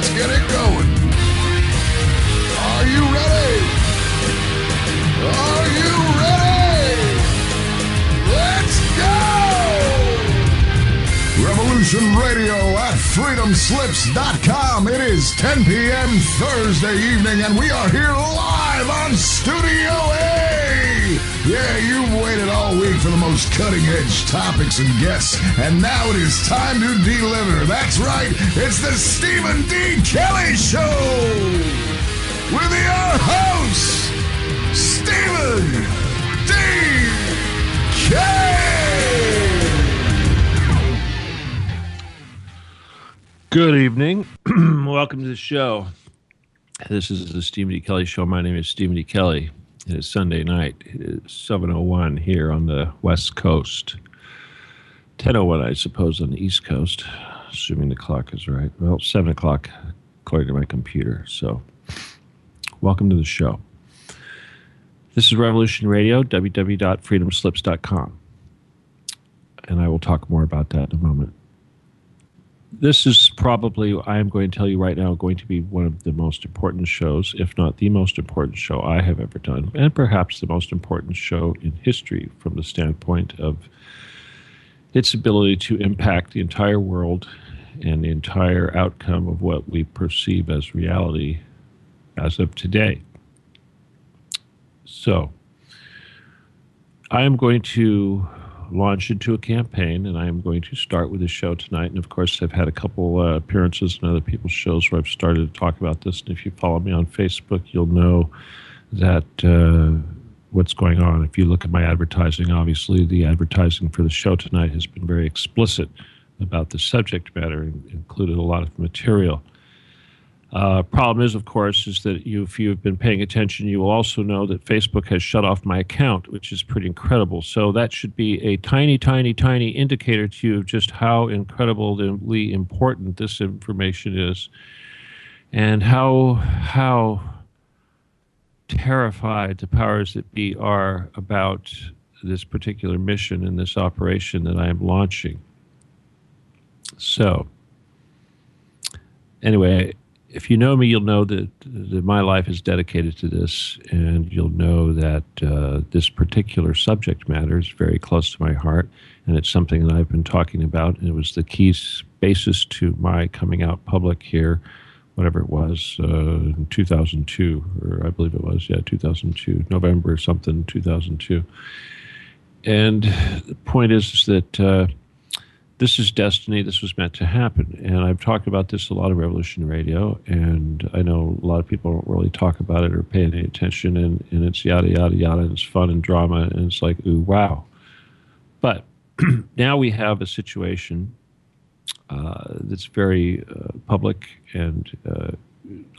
let's get it going. Are you ready? Are you ready? Let's go! Revolution Radio at freedomslips.com. It is 10 p.m. Thursday evening, and we are here live on Studio A. Yeah, you've waited all week for the most cutting-edge topics and guests, and now it is time to deliver. That's right, it's the Stephen D. Kelley Show with your host, Stephen D. Kelley. Good evening. Welcome to the show. This is the Stephen D. Kelley Show. My name is Stephen D. Kelley. It is Sunday night. It is 7:01 here on the West Coast. 10:01, I suppose, on the East Coast, assuming the clock is right. Well, 7 o'clock, according to my computer. So, welcome to the show. This is Revolution Radio, www.freedomslips.com. And I will talk more about that in a moment. This is probably, I am going to tell you right now, going to be one of the most important shows, if not the most important show I have ever done, and perhaps the most important show in history from the standpoint of its ability to impact the entire world and the entire outcome of what we perceive as reality as of today. So, I am going to launch into a campaign, and I am going to start with a show tonight. And of course, I've had a couple appearances in other people's shows where I've started to talk about this. And if you follow me on Facebook, you'll know that what's going on. If you look at my advertising, obviously the advertising for the show tonight has been very explicit about the subject matter, and included a lot of material. Problem is, of course, is that if you've been paying attention, you will also know that Facebook has shut off my account, which is pretty incredible. So that should be a tiny, tiny, tiny indicator to you of just how incredibly important this information is, and how terrified the powers that be are about this particular mission and this operation that I am launching. So, anyway, if you know me, you'll know that my life is dedicated to this, and you'll know that this particular subject matter is very close to my heart, and it's something that I've been talking about, and it was the key basis to my coming out public here, whatever it was, in 2002, or I believe it was, 2002, November or something, 2002. And the point is that this is destiny. This was meant to happen. And I've talked about this a lot of Revolution Radio, and I know a lot of people don't really talk about it or pay any attention, and it's yada, yada, yada, and it's fun and drama, and it's like, ooh, wow. But now we have a situation that's very public, and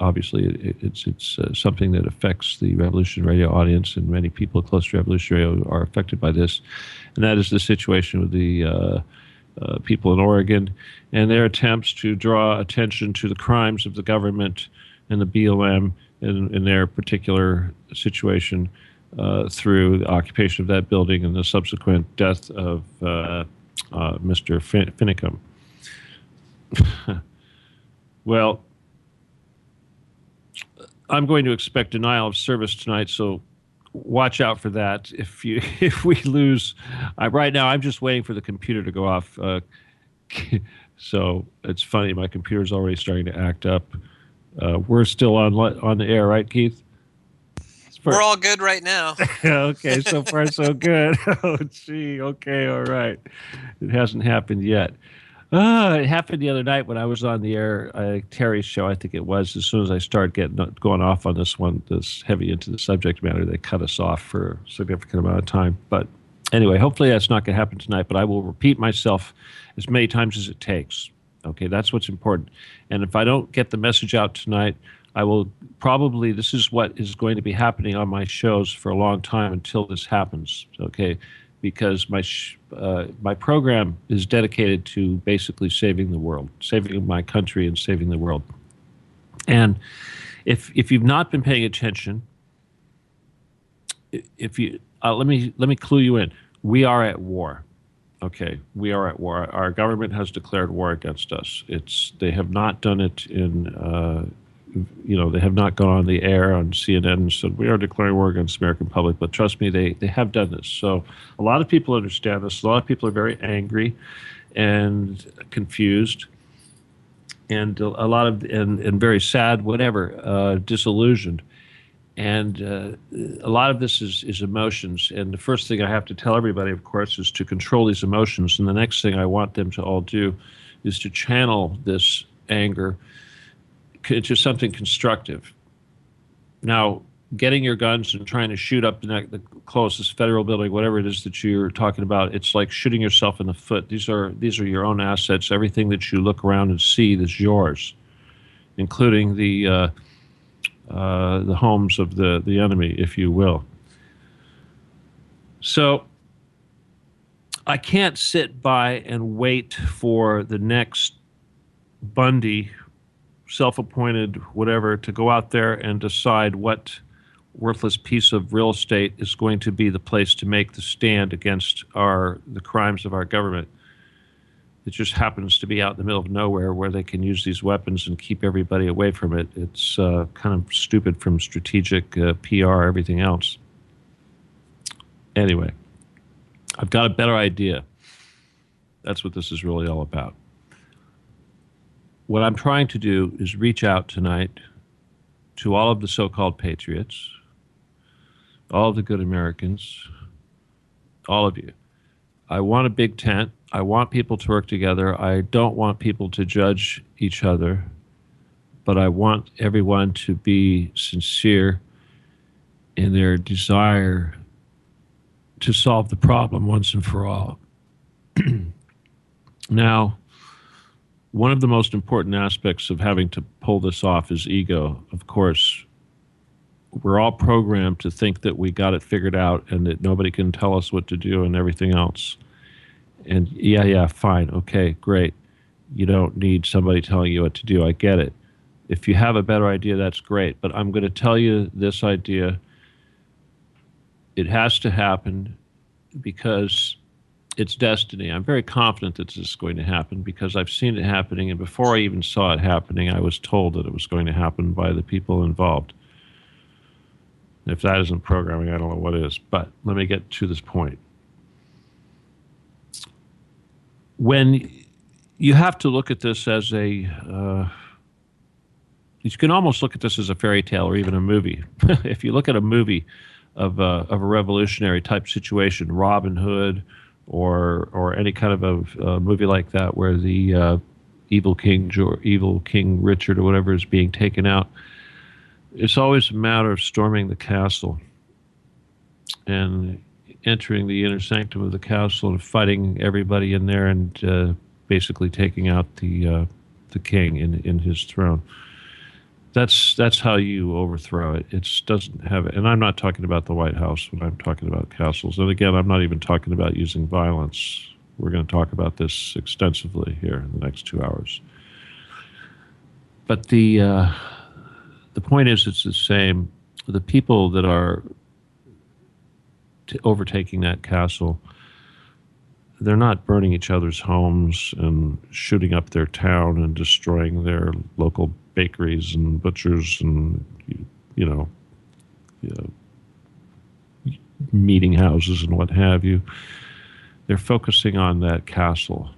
obviously it's something that affects the Revolution Radio audience, and many people close to Revolution Radio are affected by this, and that is the situation with the people in Oregon and their attempts to draw attention to the crimes of the government and the BLM in their particular situation through the occupation of that building and the subsequent death of Mr. Finicum. Well, I'm going to expect denial of service tonight, so watch out for that. If we lose, right now I'm just waiting for the computer to go off. So it's funny, my computer's already starting to act up. We're still on the air, right, Keith? We're all good right now. Okay, so far so good. Oh, gee, okay, all right. It hasn't happened yet. It happened the other night when I was on the air, Terry's show, I think it was. As soon as I started going off on this one, this heavy into the subject matter, they cut us off for a significant amount of time. But anyway, hopefully that's not going to happen tonight, but I will repeat myself as many times as it takes. Okay, that's what's important. And if I don't get the message out tonight, I will probably, this is what is going to be happening on my shows for a long time until this happens, okay? Because my program is dedicated to basically saving the world, saving my country and saving the world. And if you've not been paying attention, if you let me clue you in. We are at war. Okay, we are at war. Our government has declared war against us. They have not done it they have not gone on the air on CNN and said we are declaring war against the American public. But trust me, they have done this. So a lot of people understand this. A lot of people are very angry and confused, and a lot of and very sad, whatever, disillusioned. And a lot of this is emotions. And the first thing I have to tell everybody, of course, is to control these emotions. And the next thing I want them to all do is to channel this anger into something constructive. Now, getting your guns and trying to shoot up the closest federal building, whatever it is that you're talking about, it's like shooting yourself in the foot. These are your own assets. Everything that you look around and see is yours, including the homes of the enemy, if you will. So I can't sit by and wait for the next Bundy, self-appointed whatever, to go out there and decide what worthless piece of real estate is going to be the place to make the stand against the crimes of our government. It just happens to be out in the middle of nowhere where they can use these weapons and keep everybody away from it. It's kind of stupid from strategic PR, everything else. Anyway, I've got a better idea. That's what this is really all about. What I'm trying to do is reach out tonight to all of the so-called patriots, all of the good Americans, all of you. I want a big tent. I want people to work together. I don't want people to judge each other, but I want everyone to be sincere in their desire to solve the problem once and for all. Now, one of the most important aspects of having to pull this off is ego. Of course, we're all programmed to think that we got it figured out and that nobody can tell us what to do and everything else. And yeah, fine, okay, great. You don't need somebody telling you what to do. I get it. If you have a better idea, that's great. But I'm going to tell you this idea. It has to happen because it's destiny. I'm very confident that this is going to happen because I've seen it happening. And before I even saw it happening, I was told that it was going to happen by the people involved. If that isn't programming, I don't know what is. But let me get to this point. When you have to look at this as you can almost look at this as a fairy tale or even a movie. If you look at a movie of a revolutionary type situation, Robin Hood, or any kind of a movie like that, where the evil King Richard or whatever is being taken out, it's always a matter of storming the castle and entering the inner sanctum of the castle and fighting everybody in there and basically taking out the king in his throne. That's how you overthrow it. It doesn't have it. And I'm not talking about the White House when I'm talking about castles. And again, I'm not even talking about using violence. We're going to talk about this extensively here in the next 2 hours. But the point is, it's the same. The people that are overtaking that castle, they're not burning each other's homes and shooting up their town and destroying their local bakeries and butchers and meeting houses and what have you. They're focusing on that castle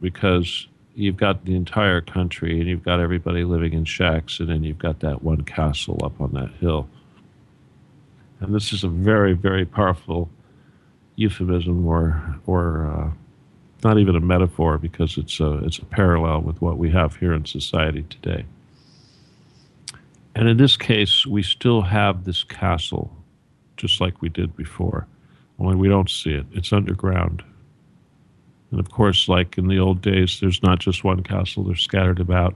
because you've got the entire country and you've got everybody living in shacks, and then you've got that one castle up on that hill. And this is a very, very powerful euphemism or not even a metaphor, because it's a parallel with what we have here in society today. And in this case, we still have this castle, just like we did before, only we don't see it. It's underground. And of course, like in the old days, there's not just one castle, they're scattered about.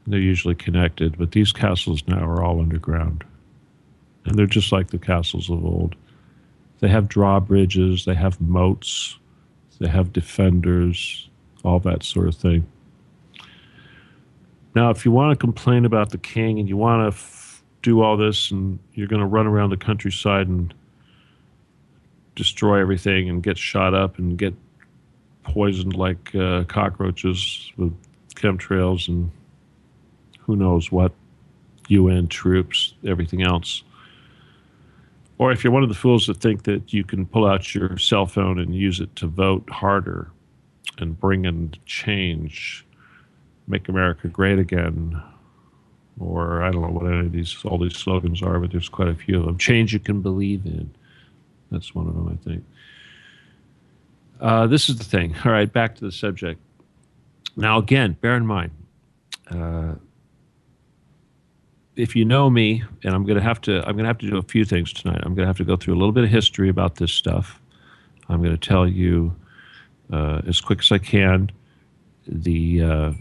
They're usually connected, but these castles now are all underground. And they're just like the castles of old. They have drawbridges, they have moats, they have defenders, all that sort of thing. Now, if you want to complain about the king and you want to do all this and you're going to run around the countryside and destroy everything and get shot up and get poisoned like cockroaches with chemtrails and who knows what, UN troops, everything else. Or if you're one of the fools that think that you can pull out your cell phone and use it to vote harder and bring in change, make America great again, or I don't know what any of all these slogans are, but there's quite a few of them. Change you can believe in. That's one of them, I think. This is the thing. All right, back to the subject. Now, again, bear in mind, if you know me, and I'm going to have to do a few things tonight. I'm going to have to go through a little bit of history about this stuff. I'm going to tell you as quick as I can the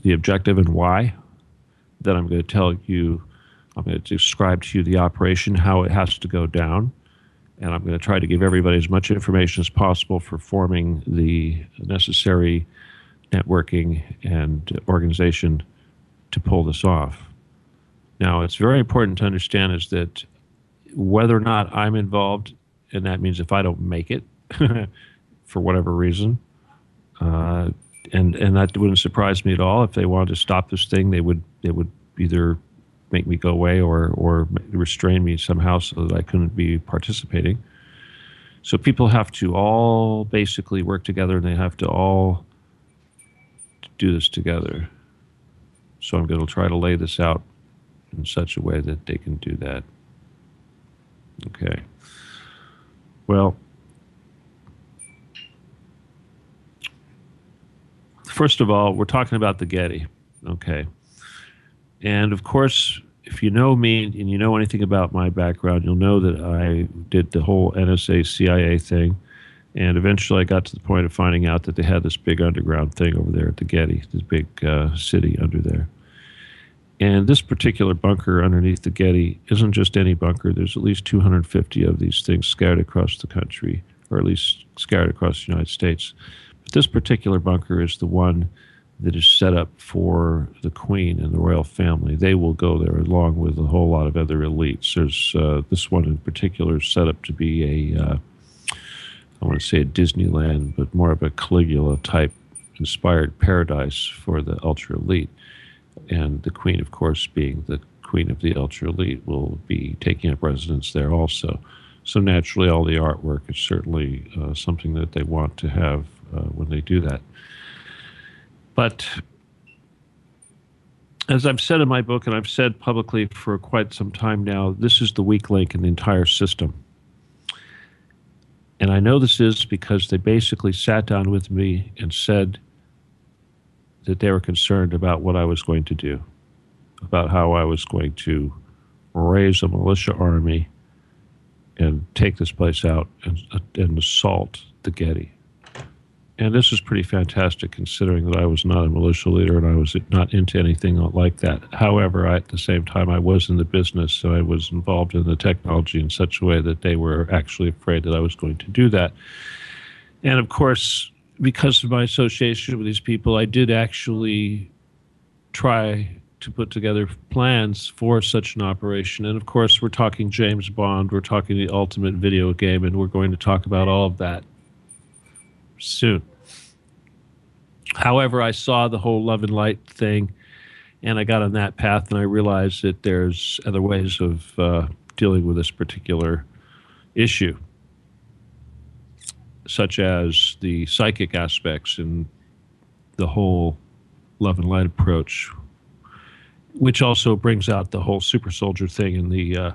objective and why. Then I'm going to tell you, I'm going to describe to you the operation, how it has to go down, and I'm going to try to give everybody as much information as possible for forming the necessary networking and organization to pull this off. Now, it's very important to understand is that whether or not I'm involved, and that means if I don't make it for whatever reason, and that wouldn't surprise me at all. If they wanted to stop this thing, they would either make me go away or restrain me somehow so that I couldn't be participating. So people have to all basically work together, and they have to all do this together. So I'm going to try to lay this out in such a way that they can do that. Okay. Well, first of all, we're talking about the Getty. Okay. And of course, if you know me and you know anything about my background, you'll know that I did the whole NSA CIA thing. And eventually I got to the point of finding out that they had this big underground thing over there at the Getty, this big city under there. And this particular bunker underneath the Getty isn't just any bunker. There's at least 250 of these things scattered across the country, or at least scattered across the United States. But this particular bunker is the one that is set up for the Queen and the royal family. They will go there along with a whole lot of other elites. There's this one in particular is set up to be I want to say a Disneyland, but more of a Caligula-type inspired paradise for the ultra-elite. And the Queen, of course, being the Queen of the ultra-elite, will be taking up residence there also. So naturally, all the artwork is certainly something that they want to have when they do that. But as I've said in my book, and I've said publicly for quite some time now, this is the weak link in the entire system. And I know this is because they basically sat down with me and said that they were concerned about what I was going to do, about how I was going to raise a militia army and take this place out and assault the Getty. And this is pretty fantastic considering that I was not a militia leader and I was not into anything like that. However, at the same time, I was in the business, so I was involved in the technology in such a way that they were actually afraid that I was going to do that. And of course, because of my association with these people, I did actually try to put together plans for such an operation. And of course, we're talking James Bond, we're talking the ultimate video game, and we're going to talk about all of that soon. However, I saw the whole love and light thing, and I got on that path, and I realized that there's other ways of dealing with this particular issue, such as the psychic aspects and the whole love and light approach, which also brings out the whole super soldier thing and the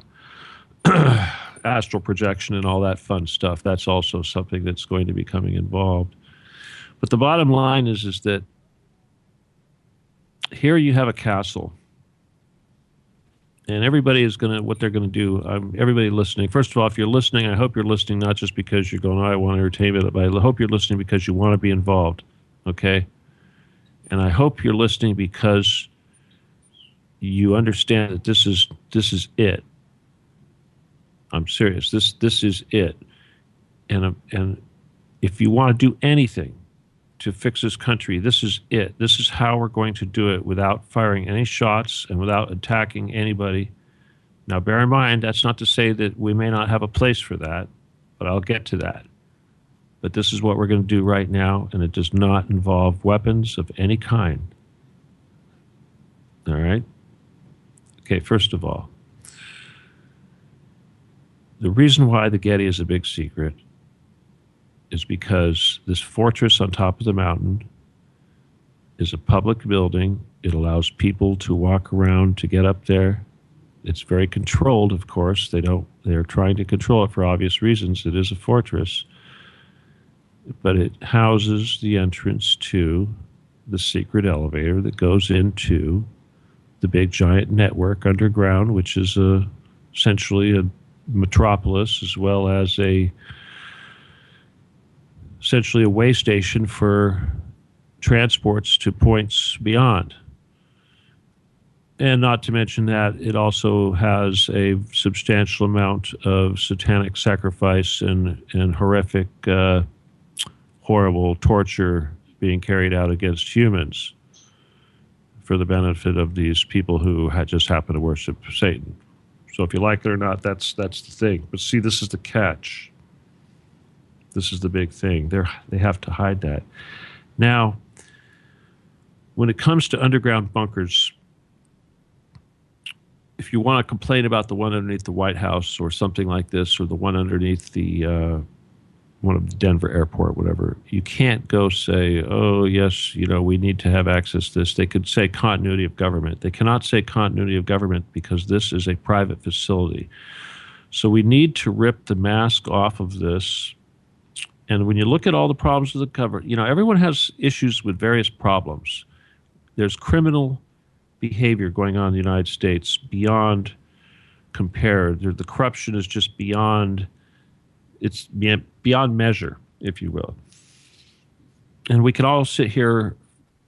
astral projection and all that fun stuff. That's also something that's going to be coming involved. But the bottom line is that here you have a castle, and everybody is going to, what they're going to do, everybody listening, first of all, if you're listening, I hope you're listening not just because you're going, oh, I want entertainment, but I hope you're listening because you want to be involved, okay? And I hope you're listening because you understand that this is it. I'm serious. This is it. And if you want to do anything to fix this country, this is it. This is how we're going to do it without firing any shots and without attacking anybody. Now, bear in mind, that's not to say that we may not have a place for that. but I'll get to that. But this is what we're going to do right now, and it does not involve weapons of any kind. All right? Okay, first of all, the reason why the Getty is a big secret is because this fortress on top of the mountain is a public building. It allows people to walk around to get up there. It's very controlled, of course. They're trying to control it for obvious reasons. It is a fortress. But it houses the entrance to the secret elevator that goes into the big giant network underground, which is essentially a metropolis, as well as essentially a way station for transports to points beyond. And not to mention that it also has a substantial amount of satanic sacrifice and horrific, horrible torture being carried out against humans for the benefit of these people who just happen to worship Satan. So if you like it or not, that's the thing. But see, this is the catch. This is the big thing. They have to hide that. Now, when it comes to underground bunkers, if you want to complain about the one underneath the White House or something like this, or the one underneath the one of the Denver airport, whatever, you can't go say, oh, yes, we need to have access to this. They could say continuity of government. They cannot say continuity of government because this is a private facility. So we need to rip the mask off of this. And when you look at all the problems with the cover, everyone has issues with various problems. There's criminal behavior going on in the United States beyond compare. The corruption is just beyond measure, if you will. And we can all sit here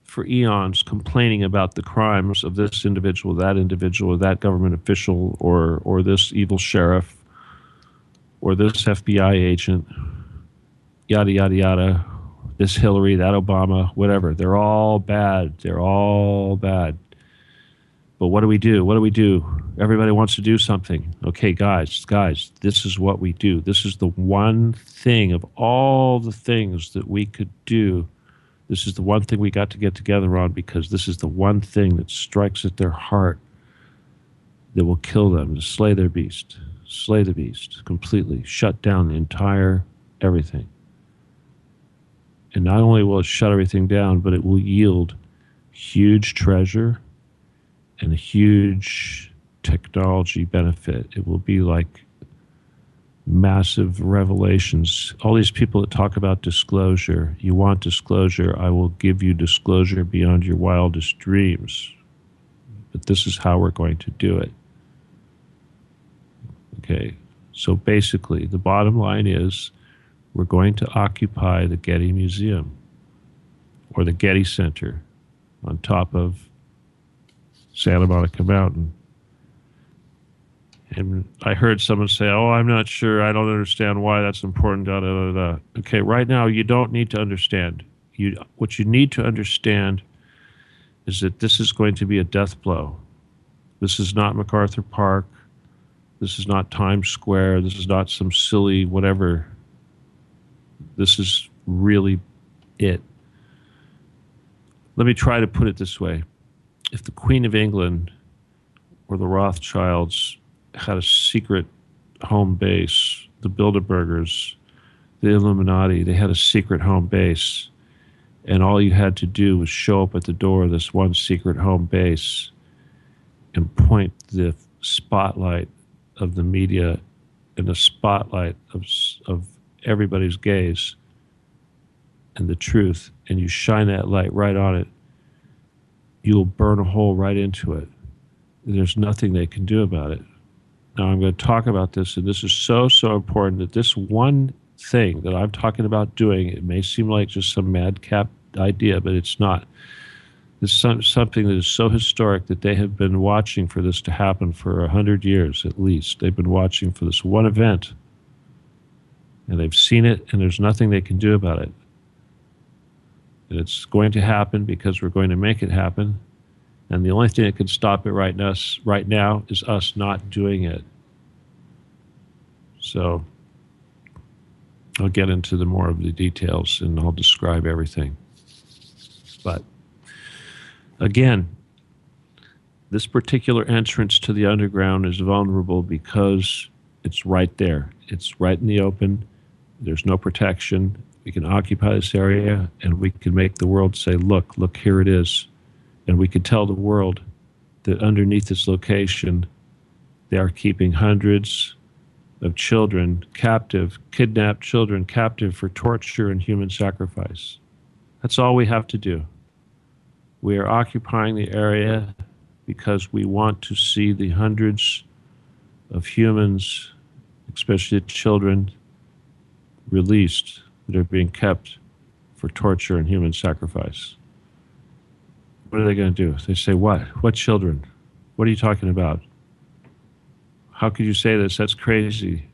for eons complaining about the crimes of this individual, that government official, or this evil sheriff, or this FBI agent, yada, yada, yada, this Hillary, that Obama, whatever. They're all bad. They're all bad. But what do we do? What do we do? Everybody wants to do something. Okay, guys, this is what we do. This is the one thing of all the things that we could do. This is the one thing we got to get together on, because this is the one thing that strikes at their heart that will kill them, to slay their beast. Slay the beast completely. Shut down the entire everything. And not only will it shut everything down, but it will yield huge treasure and a huge technology benefit. It will be like massive revelations. All these people that talk about disclosure, you want disclosure, I will give you disclosure beyond your wildest dreams. But this is how we're going to do it. Okay, so basically the bottom line is we're going to occupy the Getty Museum or the Getty Center on top of Santa Monica Mountain. And I heard someone say, oh, I'm not sure. I don't understand why that's important. Da, da, da, da. Okay, right now you don't need to understand. What you need to understand is that this is going to be a death blow. This is not MacArthur Park. This is not Times Square. This is not some silly whatever. This is really it. Let me try to put it this way. If the Queen of England or the Rothschilds had a secret home base, the Bilderbergers, the Illuminati, they had a secret home base, and all you had to do was show up at the door of this one secret home base and point the spotlight of the media and the spotlight of everybody's gaze and the truth, and you shine that light right on it, you'll burn a hole right into it. There's nothing they can do about it. Now I'm going to talk about this, and this is so important that this one thing that I'm talking about doing, it may seem like just some madcap idea, but it's not. This is something that is so historic that they have been watching for this to happen for 100 years at least. They've been watching for this one event, and they've seen it, and there's nothing they can do about it. And it's going to happen because we're going to make it happen. And the only thing that can stop it right now is us not doing it. So I'll get into the more of the details and I'll describe everything. But again, this particular entrance to the underground is vulnerable because it's right there. It's right in the open. There's no protection. We can occupy this area and we can make the world say, look, here it is. And we can tell the world that underneath this location, they are keeping hundreds of children captive, kidnapped children captive for torture and human sacrifice. That's all we have to do. We are occupying the area because we want to see the hundreds of humans, especially children, released that are being kept for torture and human sacrifice. What are they going to do? They say, what? What children? What are you talking about? How could you say this? That's crazy.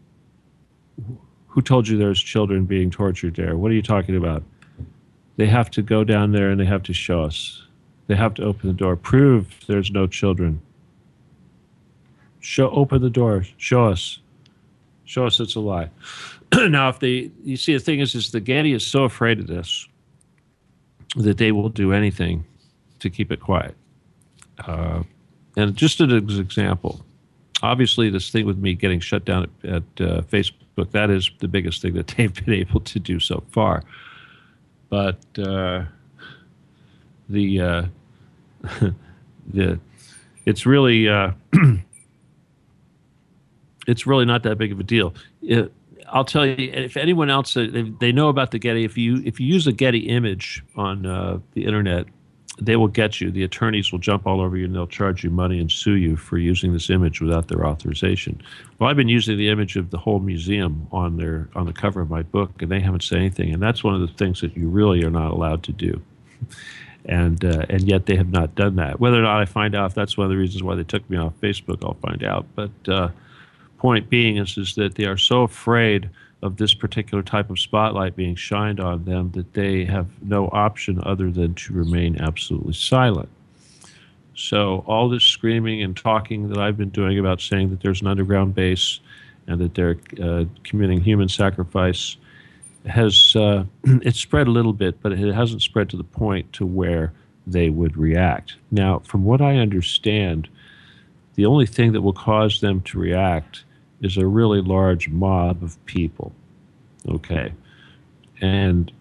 Who told you there's children being tortured there? What are you talking about? They have to go down there and they have to show us. They have to open the door. Prove there's no children. Open the door. Show us. Show us it's a lie. Now, you see, the thing is the Getty is so afraid of this that they will do anything to keep it quiet. And just as an example, obviously this thing with me getting shut down at Facebook, that is the biggest thing that they've been able to do so far. But it's really it's really not that big of a deal. I'll tell you, if anyone else they know about the Getty, if you use a Getty image on the internet, they will get you. The attorneys will jump all over you and they'll charge you money and sue you for using this image without their authorization. Well, I've been using the image of the whole museum on the cover of my book, and they haven't said anything. And that's one of the things that you really are not allowed to do. And yet they have not done that. Whether or not I find out if that's one of the reasons why they took me off Facebook, I'll find out. But point being is that they are so afraid of this particular type of spotlight being shined on them that they have no option other than to remain absolutely silent. So all this screaming and talking that I've been doing about saying that there's an underground base and that they're committing human sacrifice has it's spread a little bit, but it hasn't spread to the point to where they would react. Now, from what I understand, the only thing that will cause them to react is a really large mob of people. Okay. And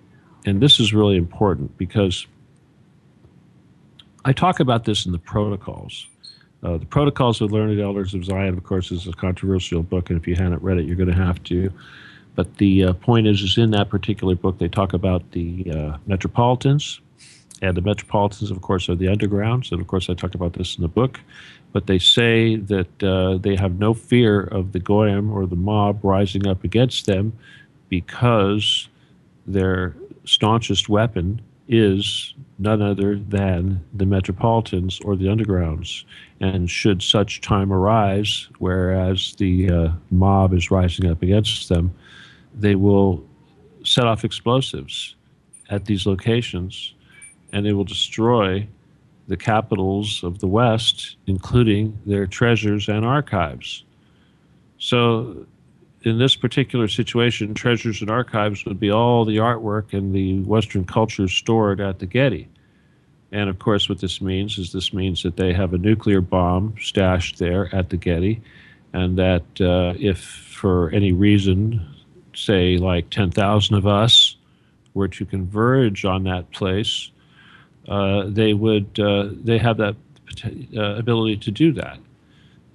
this is really important because I talk about this in the Protocols. The Protocols of Learned Elders of Zion, of course, is a controversial book, and if you haven't read it, you're going to have to. But the point is in that particular book, they talk about the Metropolitans, and the Metropolitans, of course, are the undergrounds, and of course, I talk about this in the book. But they say that they have no fear of the Goyim or the mob rising up against them because their staunchest weapon is none other than the Metropolitans or the undergrounds. And should such time arise, whereas the mob is rising up against them, they will set off explosives at these locations, and they will destroy the capitals of the West, including their treasures and archives. So in this particular situation, treasures and archives would be all the artwork and the Western culture stored at the Getty. And of course, what this means is that they have a nuclear bomb stashed there at the Getty, and that if for any reason, say like 10,000 of us were to converge on that place, they have that ability to do that.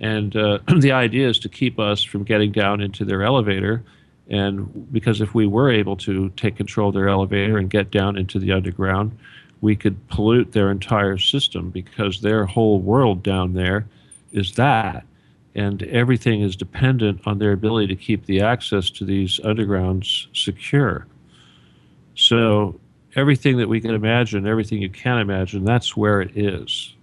And the idea is to keep us from getting down into their elevator, and because if we were able to take control of their elevator and get down into the underground, we could pollute their entire system, because their whole world down there is that. And everything is dependent on their ability to keep the access to these undergrounds secure. So everything that we can imagine, everything you can imagine, that's where it is.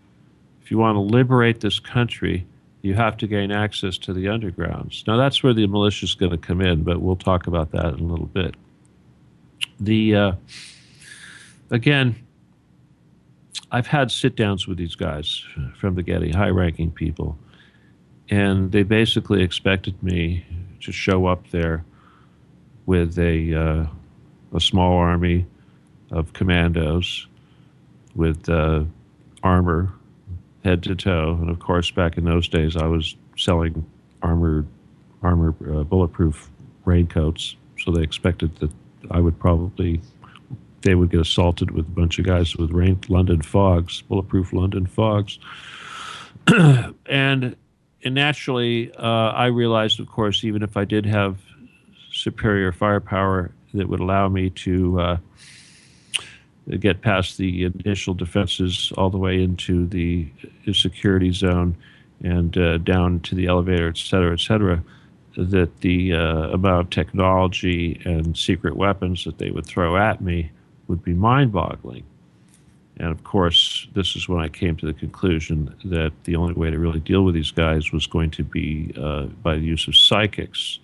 If you want to liberate this country, you have to gain access to the undergrounds. Now, that's where the militia is going to come in, but we'll talk about that in a little bit. Again, I've had sit-downs with these guys from the Getty, high-ranking people, and they basically expected me to show up there with a small army of commandos with armor head to toe. And of course, back in those days, I was selling armor bulletproof raincoats. So they expected that they would get assaulted with a bunch of guys with London fogs, bulletproof London fogs. and naturally, I realized, of course, even if I did have superior firepower that would allow me to get past the initial defenses all the way into the security zone and down to the elevator, et cetera, that the amount of technology and secret weapons that they would throw at me would be mind-boggling. And of course, this is when I came to the conclusion that the only way to really deal with these guys was going to be by the use of psychics.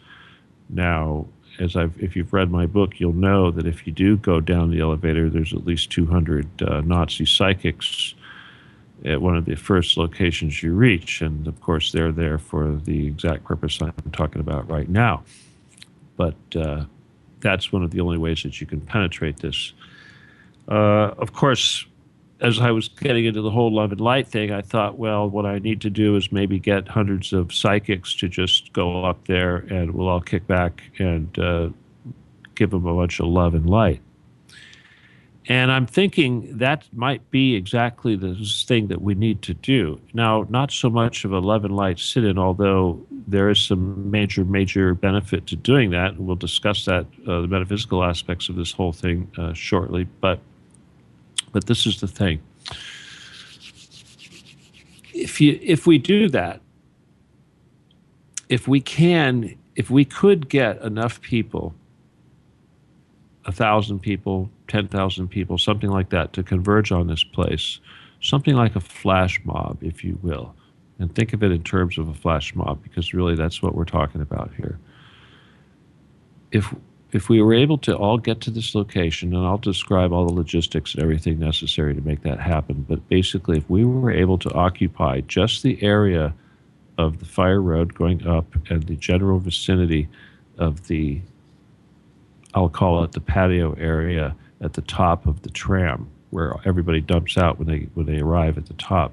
Now, if you've read my book, you'll know that if you do go down the elevator, there's at least 200 Nazi psychics at one of the first locations you reach. And of course, they're there for the exact purpose I'm talking about right now. But that's one of the only ways that you can penetrate this. Of course, as I was getting into the whole love and light thing, I thought, well, what I need to do is maybe get hundreds of psychics to just go up there and we'll all kick back and give them a bunch of love and light. And I'm thinking that might be exactly the thing that we need to do. Now, not so much of a love and light sit-in, although there is some major benefit to doing that. We'll discuss that, the metaphysical aspects of this whole thing shortly. But this is the thing. If we do that, if we could get enough people, 1,000 people, 10,000 people, something like that, to converge on this place, something like a flash mob, if you will, and think of it in terms of a flash mob, because really that's what we're talking about here. If we were able to all get to this location, and I'll describe all the logistics and everything necessary to make that happen, but basically if we were able to occupy just the area of the fire road going up and the general vicinity of the, I'll call it the patio area at the top of the tram, where everybody dumps out when they arrive at the top.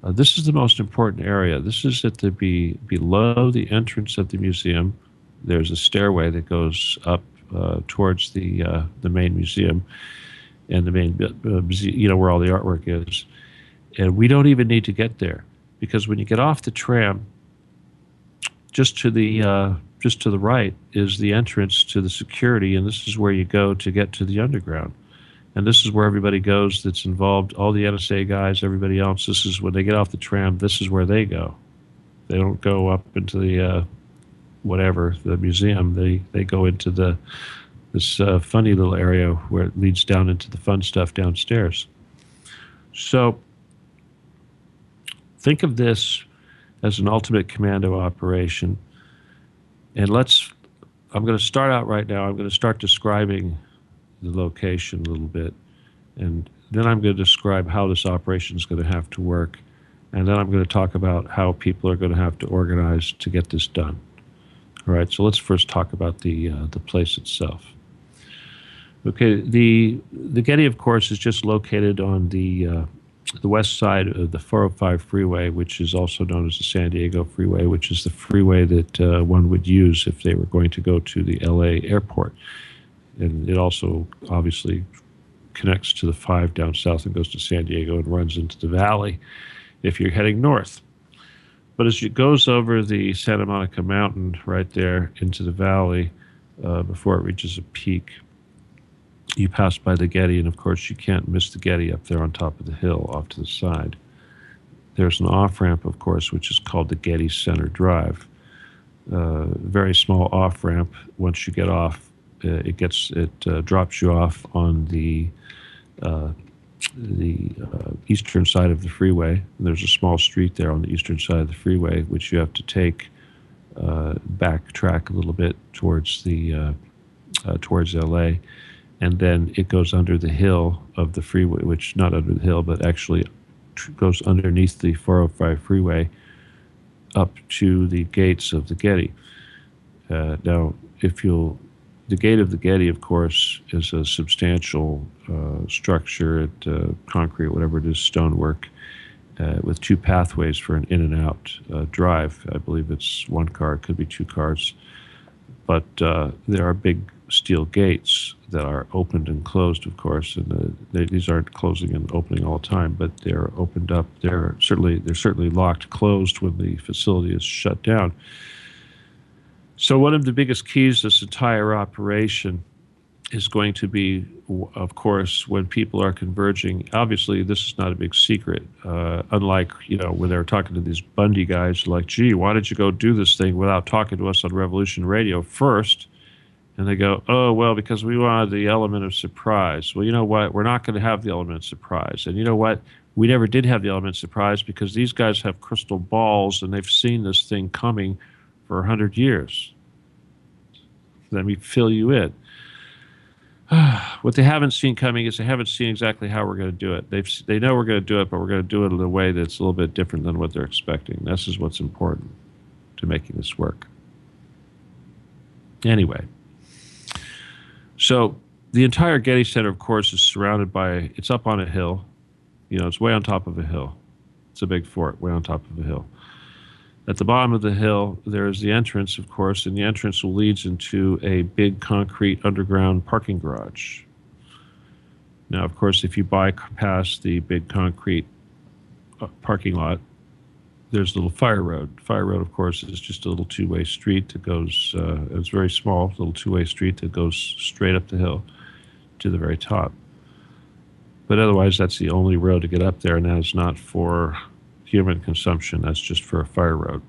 This is the most important area. This is at below the entrance of the museum. There's a stairway that goes up towards the main museum and the main, where all the artwork is. And we don't even need to get there, because when you get off the tram, just to the right is the entrance to the security, and this is where you go to get to the underground. And this is where everybody goes that's involved, all the NSA guys, everybody else. This is when they get off the tram, this is where they go. They don't go up into the the museum. They go into this funny little area where it leads down into the fun stuff downstairs. So think of this as an ultimate commando operation. And I'm going to start out right now. I'm going to start describing the location a little bit. And then I'm going to describe how this operation is going to have to work. And then I'm going to talk about how people are going to have to organize to get this done. All right, so let's first talk about the place itself. Okay, the Getty, of course, is just located on the west side of the 405 freeway, which is also known as the San Diego Freeway, which is the freeway that one would use if they were going to go to the LA airport. And it also obviously connects to the 5 down south and goes to San Diego and runs into the valley if you're heading north. But as it goes over the Santa Monica Mountain right there into the valley, before it reaches a peak, you pass by the Getty, and of course you can't miss the Getty up there on top of the hill off to the side. There's an off-ramp, of course, which is called the Getty Center Drive. Very small off-ramp. Once you get off, it drops you off on the eastern side of the freeway. And there's a small street there on the eastern side of the freeway, which you have to take backtrack a little bit towards LA. And then it goes under the hill of the freeway, which not under the hill, but actually goes underneath the 405 freeway up to the gates of the Getty. Now, if you'll the gate of the Getty, of course, is a substantial structure, concrete, whatever it is, stonework, with two pathways for an in and out drive. I believe it's one car, it could be two cars. But there are big steel gates that are opened and closed, of course, and these aren't closing and opening all the time, but they're opened up. They're certainly locked, closed when the facility is shut down. So one of the biggest keys to this entire operation is going to be, of course, when people are converging. Obviously, this is not a big secret. Unlike, when they were talking to these Bundy guys, like, gee, why did you go do this thing without talking to us on Revolution Radio first? And they go, oh, well, because we wanted the element of surprise. Well, you know what? We're not going to have the element of surprise. And you know what? We never did have the element of surprise because these guys have crystal balls and they've seen this thing coming for 100 years. Let me fill you in. What they haven't seen coming is they haven't seen exactly how we're going to do it. They know we're going to do it, but we're going to do it in a way that's a little bit different than what they're expecting. This is what's important to making this work. Anyway, so the entire Getty Center, of course, is surrounded by, it's up on a hill. It's way on top of a hill. It's a big fort, way on top of a hill. At the bottom of the hill, there's the entrance, of course, and the entrance leads into a big concrete underground parking garage. Now, of course, if you bypass the big concrete parking lot, there's a little fire road. Fire road, of course, is just a little two-way street that goes, it's very small, little two-way street that goes straight up the hill to the very top. But otherwise, that's the only road to get up there, and that is not for human consumption. That's just for a fire road.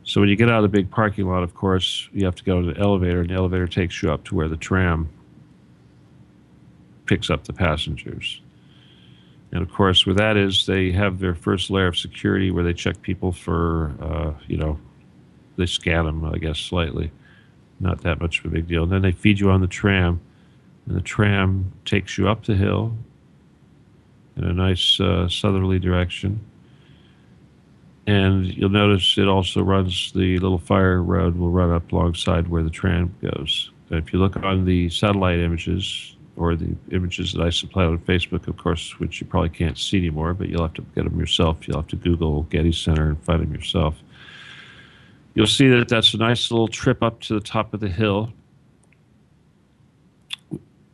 So when you get out of the big parking lot, of course, you have to go to the elevator, and the elevator takes you up to where the tram picks up the passengers. And of course, where that is, they have their first layer of security where they check people for, they scan them, I guess, slightly. Not that much of a big deal. And then they feed you on the tram, and the tram takes you up the hill in a nice southerly direction. And you'll notice it also runs, the little fire road will run up alongside where the tram goes. And if you look on the satellite images, or the images that I supply on Facebook, of course, which you probably can't see anymore, but you'll have to get them yourself. You'll have to Google Getty Center and find them yourself. You'll see that that's a nice little trip up to the top of the hill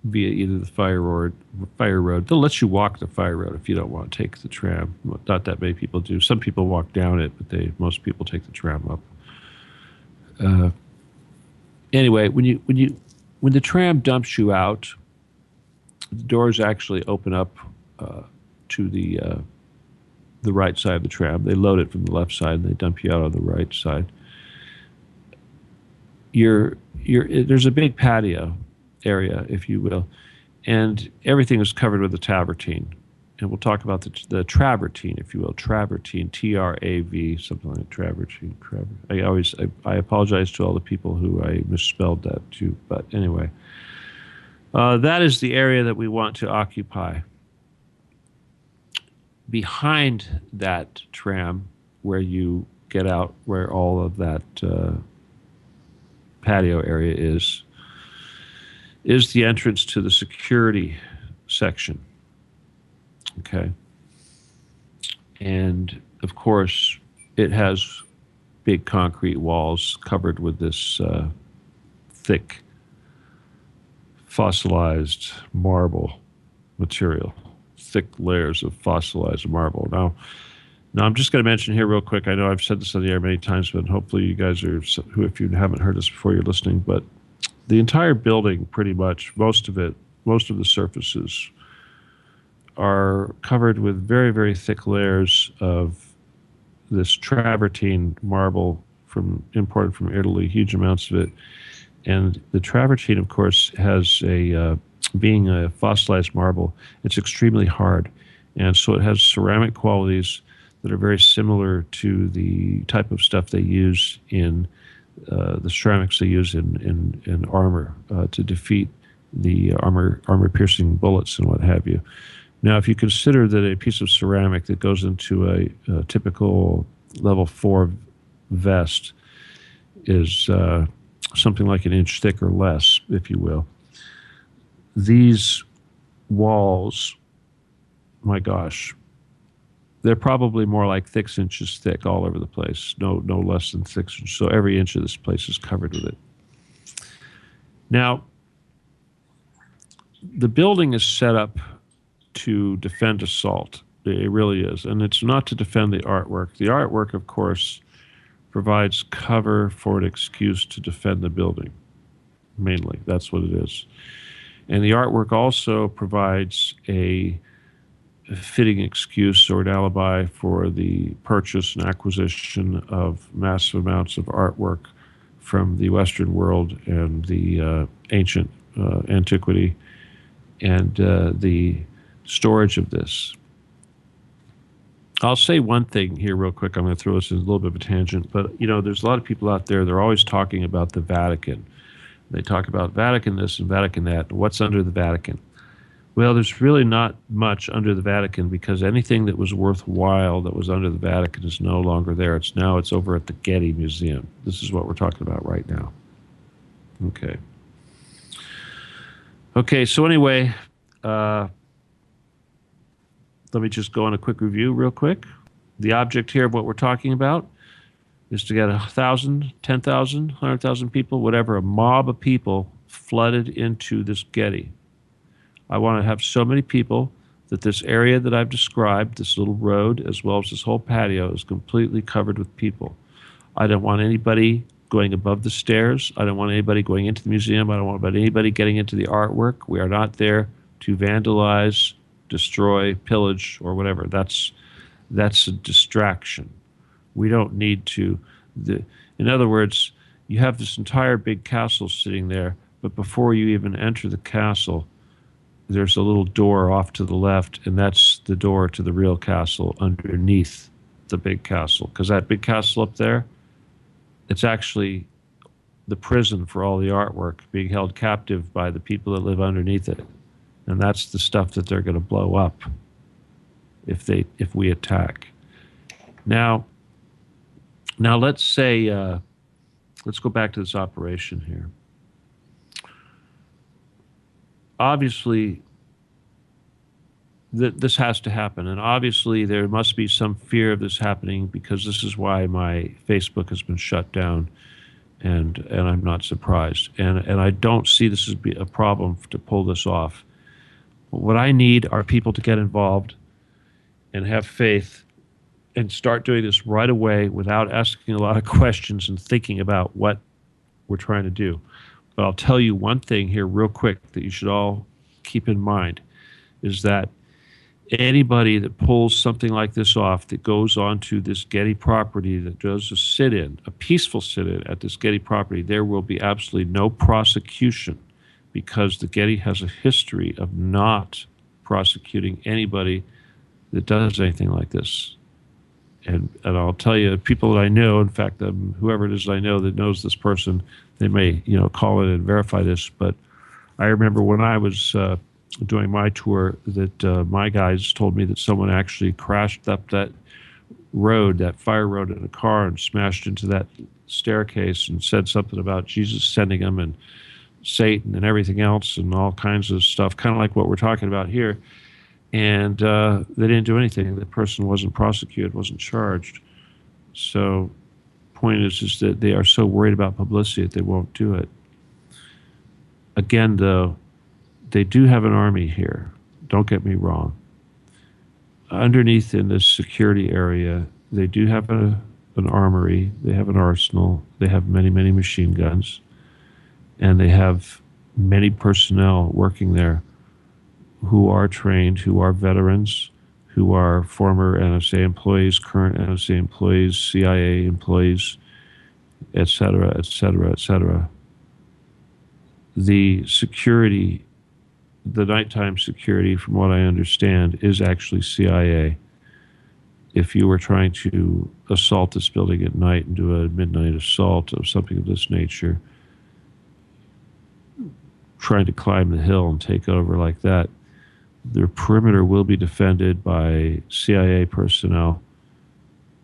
via either the fire road. They'll let you walk the fire road if you don't want to take the tram. Not that many people do. Some people walk down it, but most people take the tram up. Anyway, when the tram dumps you out, the doors actually open up to the right side of the tram. They load it from the left side, and they dump you out on the right side. There's a big patio area, if you will, and everything is covered with a travertine. And we'll talk about the travertine, if you will, travertine, T-R-A-V, something like travertine. I apologize to all the people who I misspelled that to, but anyway. That is the area that we want to occupy. Behind that tram, where you get out, where all of that patio area is the entrance to the security section. Okay. And, of course, it has big concrete walls covered with this thick fossilized marble material, thick layers of fossilized marble. Now I'm just going to mention here real quick, I know I've said this on the air many times, but hopefully you guys if you haven't heard this before, you're listening, but the entire building, pretty much, most of the surfaces are covered with very, very thick layers of this travertine marble imported from Italy, huge amounts of it. And the travertine, of course, has being a fossilized marble, it's extremely hard. And so it has ceramic qualities that are very similar to the type of stuff they use in the ceramics they use in armor to defeat the armor-piercing bullets and what have you. Now, if you consider that a piece of ceramic that goes into a typical level 4 vest is something like an inch thick or less, if you will. These walls, my gosh, they're probably more like 6 inches thick all over the place, no less than 6 inches. So every inch of this place is covered with it. Now, the building is set up to defend assault. It really is. And it's not to defend the artwork. The artwork, of course, provides cover for an excuse to defend the building, mainly. That's what it is. And the artwork also provides a fitting excuse or an alibi for the purchase and acquisition of massive amounts of artwork from the Western world and the ancient antiquity, and the storage of this. I'll say one thing here real quick. I'm going to throw this in a little bit of a tangent, but there's a lot of people out there, they're always talking about the Vatican. They talk about Vatican this and Vatican that, and what's under the Vatican. Well, there's really not much under the Vatican, because anything that was worthwhile that was under the Vatican is no longer there. It's over at the Getty Museum. This is what we're talking about right now. Okay, so anyway, let me just go on a quick review real quick. The object here of what we're talking about is to get 1,000, 10,000, 100,000 people, whatever, a mob of people flooded into this Getty. I want to have so many people that this area that I've described, this little road, as well as this whole patio, is completely covered with people. I don't want anybody going above the stairs. I don't want anybody going into the museum. I don't want anybody getting into the artwork. We are not there to vandalize, destroy, pillage, or whatever. That's a distraction. We don't need to. In other words, you have this entire big castle sitting there, but before you even enter the castle, there's a little door off to the left, and that's the door to the real castle underneath the big castle. Because that big castle up there, it's actually the prison for all the artwork being held captive by the people that live underneath it. And that's the stuff that they're going to blow up if we attack. Now let's say, let's go back to this operation here. Obviously, this has to happen, and obviously there must be some fear of this happening, because this is why my Facebook has been shut down, and I'm not surprised. And I don't see this as a problem to pull this off. What I need are people to get involved and have faith and start doing this right away without asking a lot of questions and thinking about what we're trying to do. But I'll tell you one thing here real quick that you should all keep in mind, is that anybody that pulls something like this off, that goes onto this Getty property, that does a peaceful sit-in at this Getty property, there will be absolutely no prosecution, because the Getty has a history of not prosecuting anybody that does anything like this. And I'll tell you, people that I know, in fact, whoever it is I know that knows this person, they may call it and verify this. But I remember when I was doing my tour, that my guys told me that someone actually crashed up that road, that fire road, in a car and smashed into that staircase and said something about Jesus sending them and Satan and everything else and all kinds of stuff, kind of like what we're talking about here. And they didn't do anything. The person wasn't prosecuted, wasn't charged. So point is that they are so worried about publicity that they won't do it. Again, though, they do have an army here. Don't get me wrong. Underneath in this security area, they do have an armory. They have an arsenal. They have many, many machine guns. And they have many personnel working there who are trained, who are veterans, who are former NSA employees, current NSA employees, CIA employees, et cetera, et cetera, et cetera. The security, the nighttime security, from what I understand, is actually CIA. If you were trying to assault this building at night and do a midnight assault of something of this nature, trying to climb the hill and take over like that, their perimeter will be defended by CIA personnel.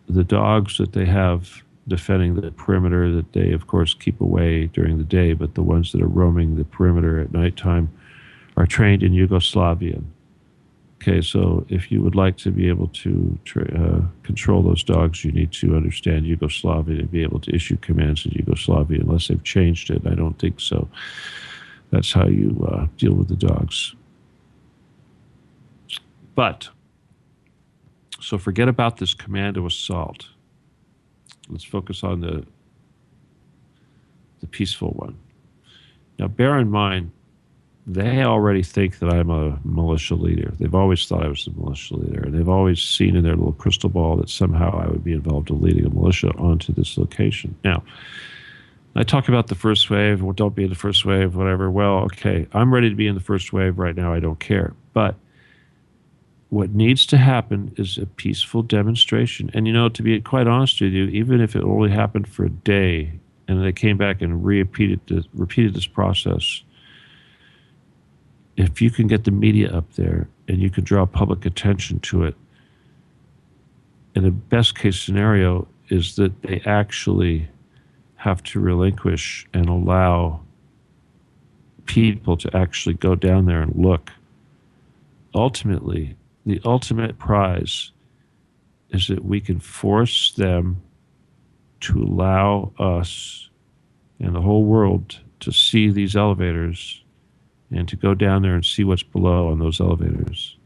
The dogs that they have defending the perimeter that they, of course, keep away during the day, but the ones that are roaming the perimeter at nighttime are trained in Yugoslavian. Okay, so if you would like to be able to control those dogs, you need to understand Yugoslavian and be able to issue commands in Yugoslavian, unless they've changed it. I don't think so. That's how you deal with the dogs. But, so forget about this commando assault. Let's focus on the peaceful one. Now, bear in mind, they already think that I'm a militia leader. They've always thought I was a militia leader. And they've always seen in their little crystal ball that somehow I would be involved in leading a militia onto this location. Now, I talk about the first wave, well, don't be in the first wave, whatever. Well, okay, I'm ready to be in the first wave right now. I don't care. But what needs to happen is a peaceful demonstration. And, to be quite honest with you, even if it only happened for a day and they came back and repeated this process, if you can get the media up there and you can draw public attention to it, and the best case scenario is that they actually have to relinquish and allow people to actually go down there and look. Ultimately, the ultimate prize is that we can force them to allow us and the whole world to see these elevators and to go down there and see what's below on those elevators.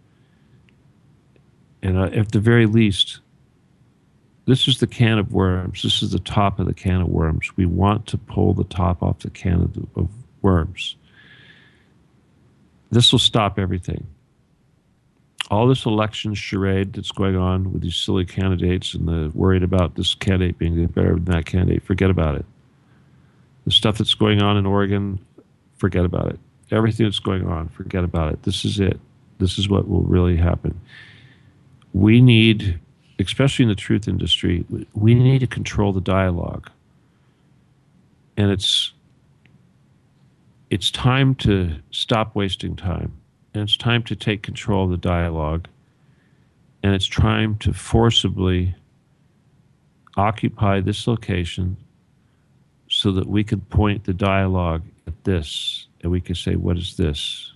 And at the very least, this is the can of worms. This is the top of the can of worms. We want to pull the top off the can of worms. This will stop everything. All this election charade that's going on with these silly candidates and the worried about this candidate being better than that candidate, forget about it. The stuff that's going on in Oregon, forget about it. Everything that's going on, forget about it. This is it. This is what will really happen. We need, especially in the truth industry, we need to control the dialogue. And it's time to stop wasting time. And it's time to take control of the dialogue. And it's time to forcibly occupy this location so that we can point the dialogue at this. And we can say, what is this?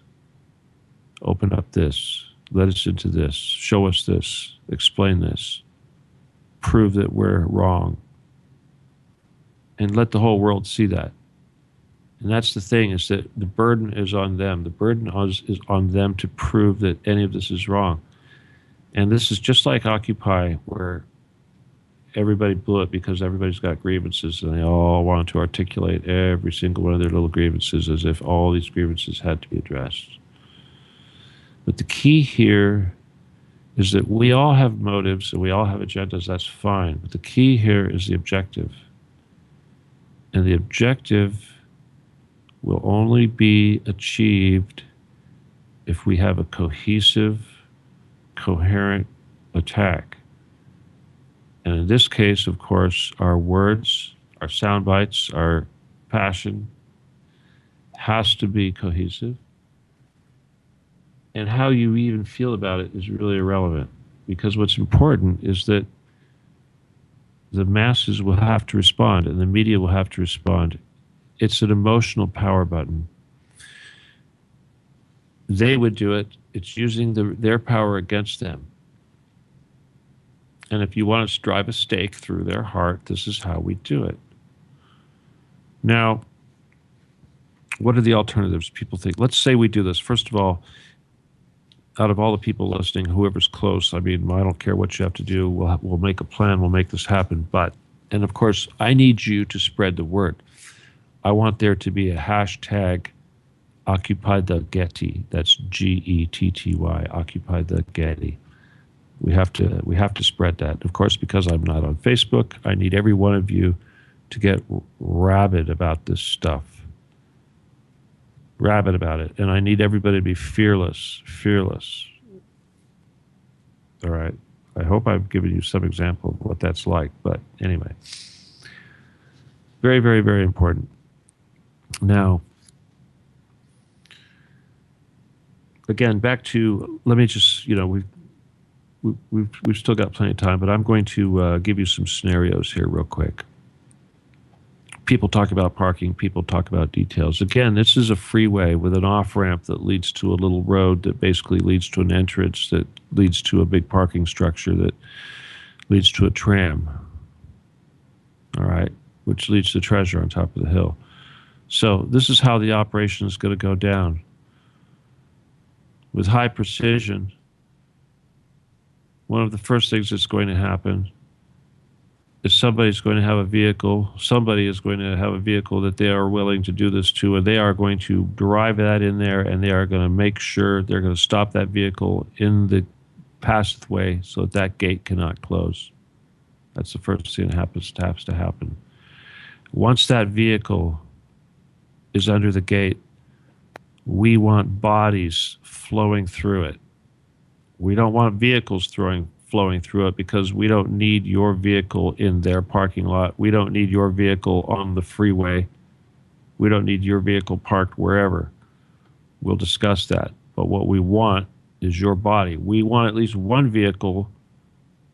Open up this. Let us into this. Show us this. Explain this. Prove that we're wrong. And let the whole world see that. And that's the thing, is that the burden is on them. The burden is on them to prove that any of this is wrong. And this is just like Occupy, where everybody blew it because everybody's got grievances and they all want to articulate every single one of their little grievances as if all these grievances had to be addressed. But the key here is that we all have motives and we all have agendas, that's fine. But the key here is the objective. And the objective will only be achieved if we have a cohesive, coherent attack. And in this case, of course, our words, our sound bites, our passion has to be cohesive. And how you even feel about it is really irrelevant, because what's important is that the masses will have to respond and the media will have to respond. It's an emotional power button. They would do it. It's using their power against them. And if you want to drive a stake through their heart, this is how we do it. Now, what are the alternatives? People think, let's say we do this. First of all, out of all the people listening, whoever's close, I mean, I don't care what you have to do. We'll make a plan. We'll make this happen. And of course, I need you to spread the word. I want there to be a hashtag Occupy the Getty. That's Getty. Occupy the Getty. We have to spread that. Of course, because I'm not on Facebook, I need every one of you to get rabid about this stuff. Rabid about it. And I need everybody to be fearless. All right. I hope I've given you some example of what that's like. But anyway, very, very, very important. Now, again, back to, let me just, we've still got plenty of time, but I'm going to give you some scenarios here real quick. People talk about parking. People talk about details. Again, this is a freeway with an off-ramp that leads to a little road that basically leads to an entrance that leads to a big parking structure that leads to a tram, all right, which leads to treasure on top of the hill. So this is how the operation is going to go down. With high precision, one of the first things that's going to happen is somebody is going to have a vehicle that they are willing to do this to, and they are going to drive that in there, and they are going to make sure they're going to stop that vehicle in the passageway so that that gate cannot close. That's the first thing that has to happen. Once that vehicle is under the gate, we want bodies flowing through it. We don't want vehicles flowing through it because we don't need your vehicle in their parking lot. We don't need your vehicle on the freeway. We don't need your vehicle parked wherever. We'll discuss that. But what we want is your body. We want at least one vehicle,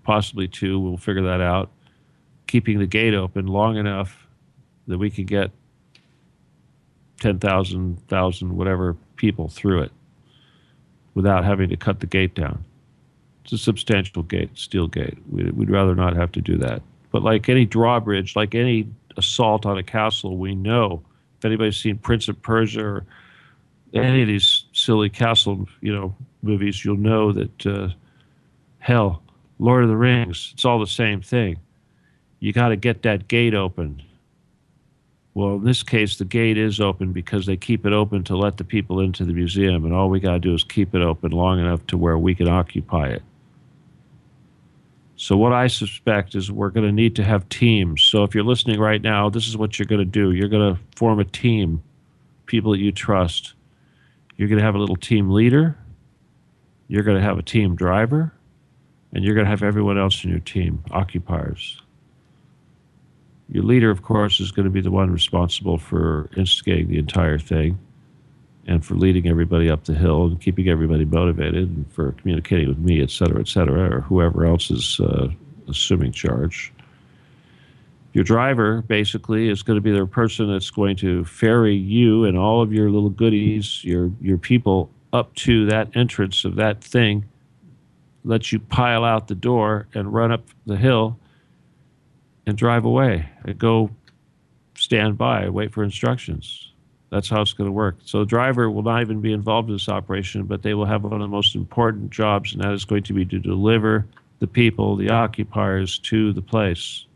possibly two, we'll figure that out, keeping the gate open long enough that we can get 10,000, 1,000, whatever people through it without having to cut the gate down. It's a substantial gate, steel gate. We'd rather not have to do that. But like any drawbridge, like any assault on a castle, we know, if anybody's seen Prince of Persia or any of these silly castle, movies, you'll know that, hell, Lord of the Rings, it's all the same thing. You got to get that gate open. Well, in this case, the gate is open because they keep it open to let the people into the museum, and all we got to do is keep it open long enough to where we can occupy it. So what I suspect is we're going to need to have teams. So if you're listening right now, this is what you're going to do. You're going to form a team, people that you trust. You're going to have a little team leader. You're going to have a team driver. And you're going to have everyone else in your team, occupiers. Your leader, of course, is going to be the one responsible for instigating the entire thing and for leading everybody up the hill and keeping everybody motivated and for communicating with me, et cetera, or whoever else is assuming charge. Your driver, basically, is going to be the person that's going to ferry you and all of your little goodies, your people, up to that entrance of that thing, let you pile out the door and run up the hill and drive away and go stand by, wait for instructions. That's how it's going to work. So the driver will not even be involved in this operation, but they will have one of the most important jobs, and that is going to be to deliver the people, the occupiers, to the place.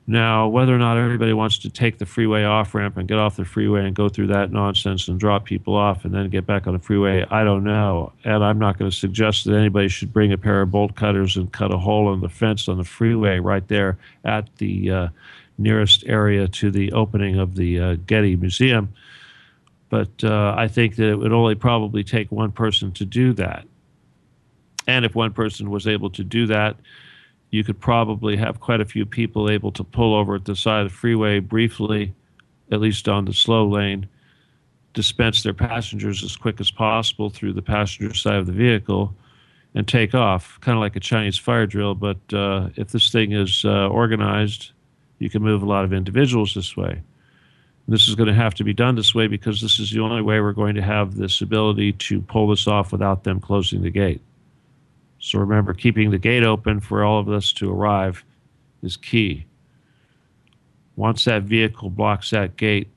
Now, whether or not everybody wants to take the freeway off-ramp and get off the freeway and go through that nonsense and drop people off and then get back on the freeway, I don't know. And I'm not going to suggest that anybody should bring a pair of bolt cutters and cut a hole in the fence on the freeway right there at the nearest area to the opening of the Getty Museum. But I think that it would only probably take one person to do that. And if one person was able to do that, you could probably have quite a few people able to pull over at the side of the freeway briefly, at least on the slow lane, dispense their passengers as quick as possible through the passenger side of the vehicle, and take off, kind of like a Chinese fire drill. But if this thing is organized, you can move a lot of individuals this way. This is going to have to be done this way because this is the only way we're going to have this ability to pull this off without them closing the gate. So remember, keeping the gate open for all of us to arrive is key. Once that vehicle blocks that gate,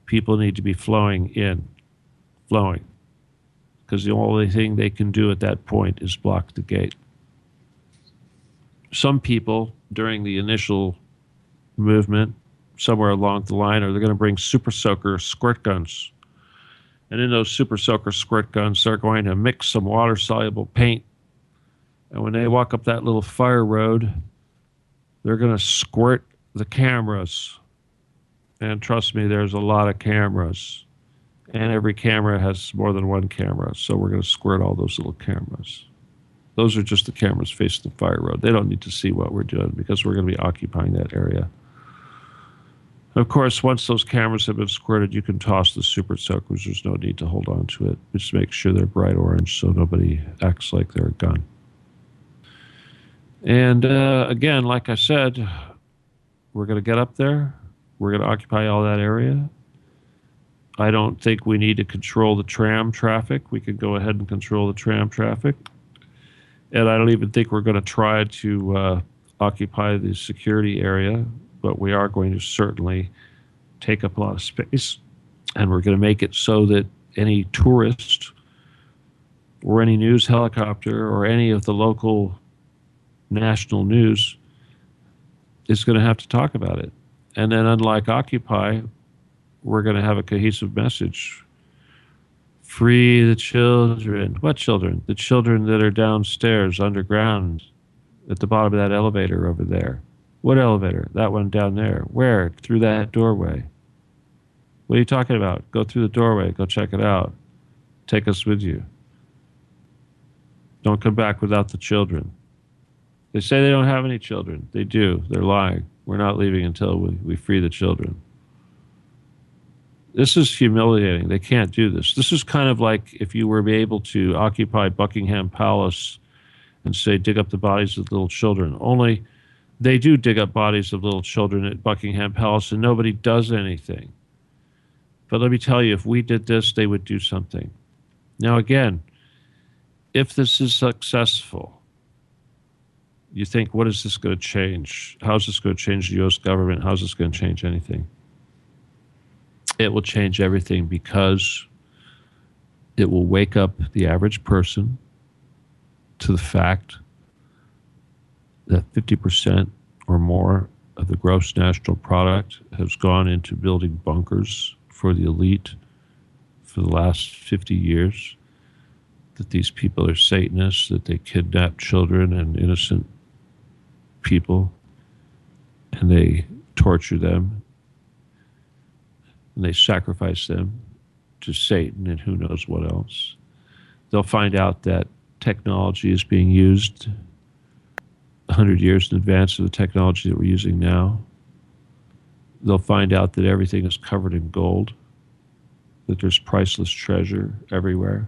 people need to be flowing. Because the only thing they can do at that point is block the gate. Some people, during the initial movement, somewhere along the line, are they're going to bring super soaker squirt guns. And in those super soaker squirt guns, they're going to mix some water-soluble paint. And when they walk up that little fire road, they're going to squirt the cameras. And trust me, there's a lot of cameras. And every camera has more than one camera. So we're going to squirt all those little cameras. Those are just the cameras facing the fire road. They don't need to see what we're doing because we're going to be occupying that area. Of course, once those cameras have been squirted, you can toss the super soakers. There's no need to hold on to it. Just make sure they're bright orange so nobody acts like they're a gun. And again, like I said, We're going to get up there. We're going to occupy all that area. I don't think we need to control the tram traffic. We could go ahead and control the tram traffic. And I don't even think we're going to try to occupy the security area, but we are going to certainly take up a lot of space. And we're going to make it so that any tourist or any news helicopter or any of the local national news is going to have to talk about it. And then unlike Occupy, we're going to have a cohesive message. Free the children. What children? The children that are downstairs, underground, at the bottom of that elevator over there. What elevator? That one down there. Where? Through that doorway. What are you talking about? Go through the doorway. Go check it out. Take us with you. Don't come back without the children. They say they don't have any children. They do. They're lying. We're not leaving until we free the children. This is humiliating. They can't do this. This is kind of like if you were able to occupy Buckingham Palace and say, dig up the bodies of little children. Only they do dig up bodies of little children at Buckingham Palace and nobody does anything. But let me tell you, if we did this, they would do something. Now, again, if this is successful, you think, what is this going to change? How is this going to change the U.S. government? How is this going to change anything? It will change everything because it will wake up the average person to the fact that 50% or more of the gross national product has gone into building bunkers for the elite for the last 50 years, that these people are Satanists, that they kidnap children and innocent people, and they torture them, and they sacrifice them to Satan and who knows what else. They'll find out that technology is being used 100 years in advance of the technology that we're using now. They'll find out that everything is covered in gold, that there's priceless treasure everywhere.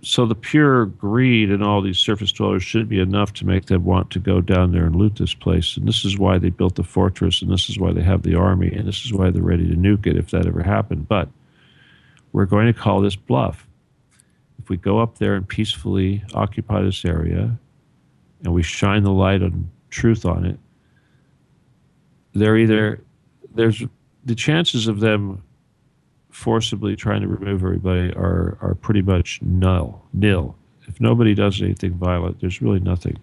So the pure greed in all these surface dwellers should be enough to make them want to go down there and loot this place. And this is why they built the fortress, and this is why they have the army, and this is why they're ready to nuke it if that ever happened. But we're going to call this bluff. If we go up there and peacefully occupy this area, and we shine the light on truth on it, there's the chances of them forcibly trying to remove everybody are pretty much nil. If nobody does anything violent, there's really nothing.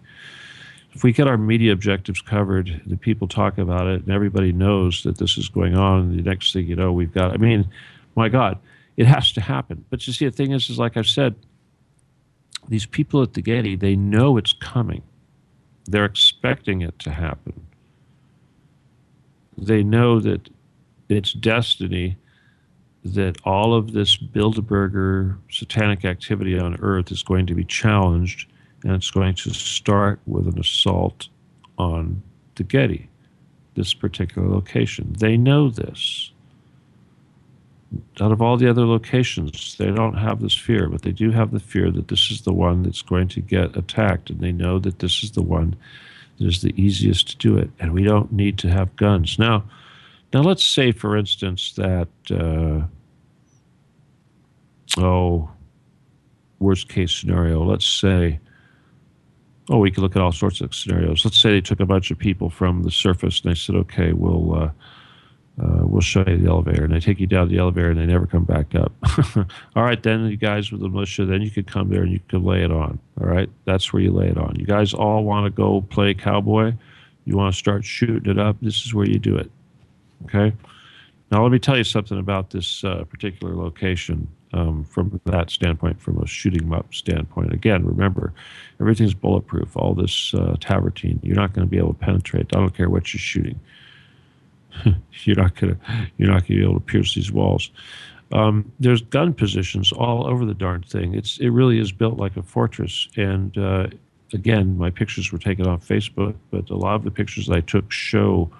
If we get our media objectives covered, the people talk about it, and everybody knows that this is going on, and the next thing you know, we've got, I mean, my God, it has to happen. But you see, the thing is like I've said, these people at the Getty, they know it's coming. They're expecting it to happen. They know that it's destiny that all of this Bilderberger satanic activity on Earth is going to be challenged, and it's going to start with an assault on the Getty, this particular location. They know this. Out of all the other locations, they don't have this fear, but they do have the fear that this is the one that's going to get attacked, and they know that this is the one that is the easiest to do it, and we don't need to have guns. Now let's say, for instance, that, worst case scenario, let's say, we could look at all sorts of scenarios. Let's say they took a bunch of people from the surface and they said, okay, we'll show you the elevator, and they take you down the elevator and they never come back up. All right, then you guys with the militia, then you could come there and you could lay it on. All right, that's where you lay it on. You guys all want to go play cowboy? You want to start shooting it up? This is where you do it. Okay? Now let me tell you something about this particular location from that standpoint, from a shooting 'em up standpoint. Again, remember, everything's bulletproof. All this tavertine, you're not going to be able to penetrate. I don't care what you're shooting. You're not going to be able to pierce these walls. There's gun positions all over the darn thing. It really is built like a fortress. And again, my pictures were taken off Facebook, but a lot of the pictures I took show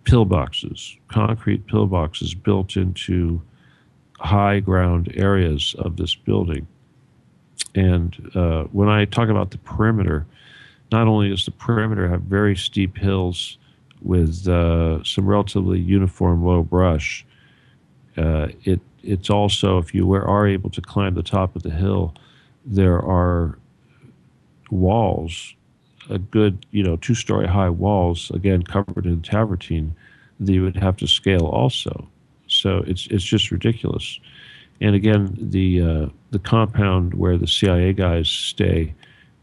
pillboxes, concrete pillboxes built into high ground areas of this building. And when I talk about the perimeter, not only does the perimeter have very steep hills with some relatively uniform low brush, it's also, if you are able to climb the top of the hill, there are walls, a good 2-story high walls, again covered in travertine, that you would have to scale also. So it's just ridiculous. And again, the compound where the CIA guys stay,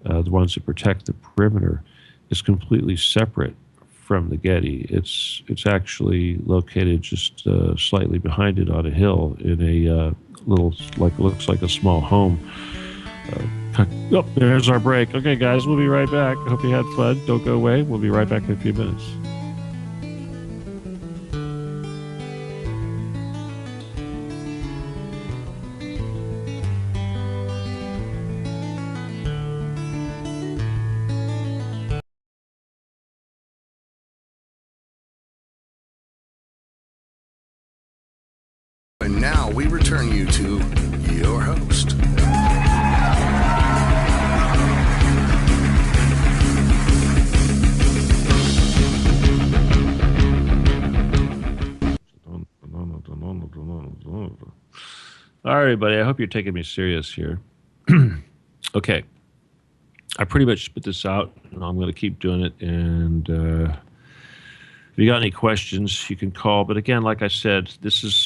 the ones that protect the perimeter, is completely separate from the Getty. It's actually located just slightly behind it on a hill in a little, looks like a small home. Oh, there's our break. Okay, guys, we'll be right back. I hope you had fun. Don't go away. We'll be right back in a few minutes. And now we return you to your host. All right, everybody. I hope you're taking me serious here. Okay. I pretty much spit this out, and I'm going to keep doing it. And if you got any questions, you can call. But again, like I said,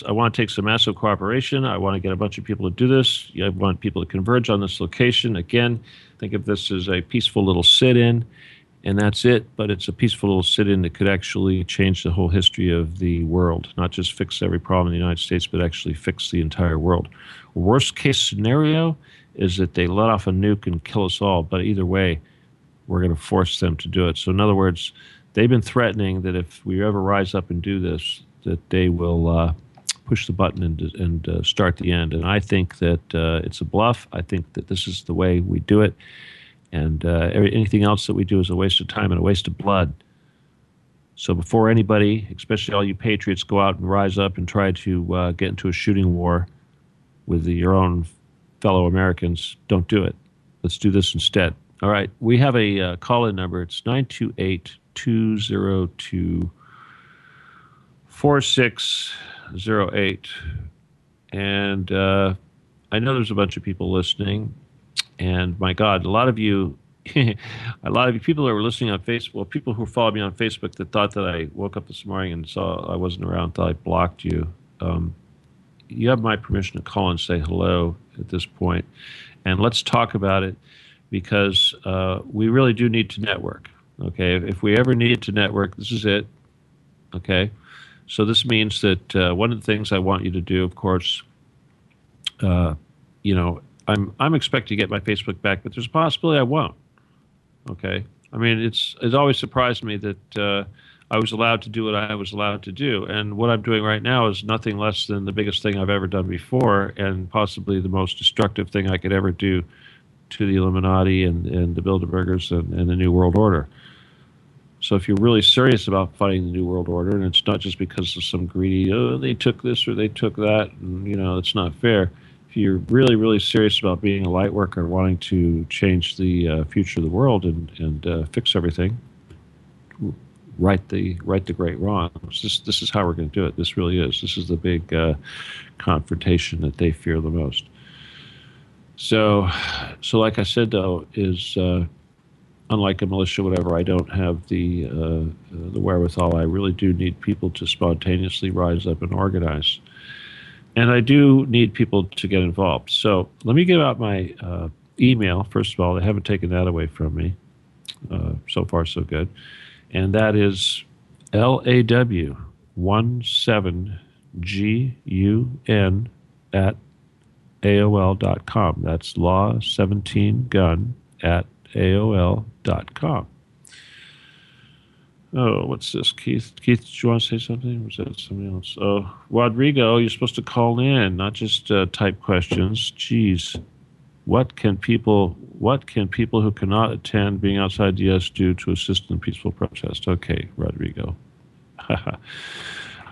I want to take some massive cooperation. I want to get a bunch of people to do this. I want people to converge on this location. Again, think of this as a peaceful little sit-in, and that's it. But it's a peaceful little sit-in that could actually change the whole history of the world, not just fix every problem in the United States, but actually fix the entire world. Worst case scenario is that they let off a nuke and kill us all. But either way, we're going to force them to do it. So in other words, they've been threatening that if we ever rise up and do this, that they will push the button and start the end. And I think that it's a bluff. I think that this is the way we do it. And anything else that we do is a waste of time and a waste of blood. So before anybody, especially all you patriots, go out and rise up and try to get into a shooting war with your own fellow Americans, don't do it. Let's do this instead. All right. We have a call-in number. It's 928-202-4608. And I know there's a bunch of people listening. And my God, a lot of you people that were listening on Facebook, well, people who followed me on Facebook that thought that I woke up this morning and saw I wasn't around, thought I blocked you. You have my permission to call and say hello at this point. And let's talk about it, because we really do need to network. Okay, if we ever need to network, this is it. Okay, so this means that one of the things I want you to do, of course, I'm expecting to get my Facebook back, but there's a possibility I won't. Okay, I mean it's always surprised me that I was allowed to do what I was allowed to do, and what I'm doing right now is nothing less than the biggest thing I've ever done before, and possibly the most destructive thing I could ever do to the Illuminati and the Bilderbergers and the New World Order. So if you're really serious about fighting the New World Order, and it's not just because of some greedy, they took this or they took that, and it's not fair. If you're really, really serious about being a light worker, wanting to change the future of the world and fix everything, right the great wrongs. This is how we're going to do it. This really is. This is the big confrontation that they fear the most. So like I said, though, is unlike a militia, whatever, I don't have the wherewithal. I really do need people to spontaneously rise up and organize. And I do need people to get involved. So let me give out my email. First of all, they haven't taken that away from me. So far, so good. And that is law17gun at AOL.com. That's law17gun at AOL.com. Oh, what's this, Keith? Keith, did you want to say something? Or was that somebody else? Oh, Rodrigo, you're supposed to call in, not just type questions. Jeez. What can people who cannot attend being outside the U.S. do to assist in peaceful protest? Okay, Rodrigo. All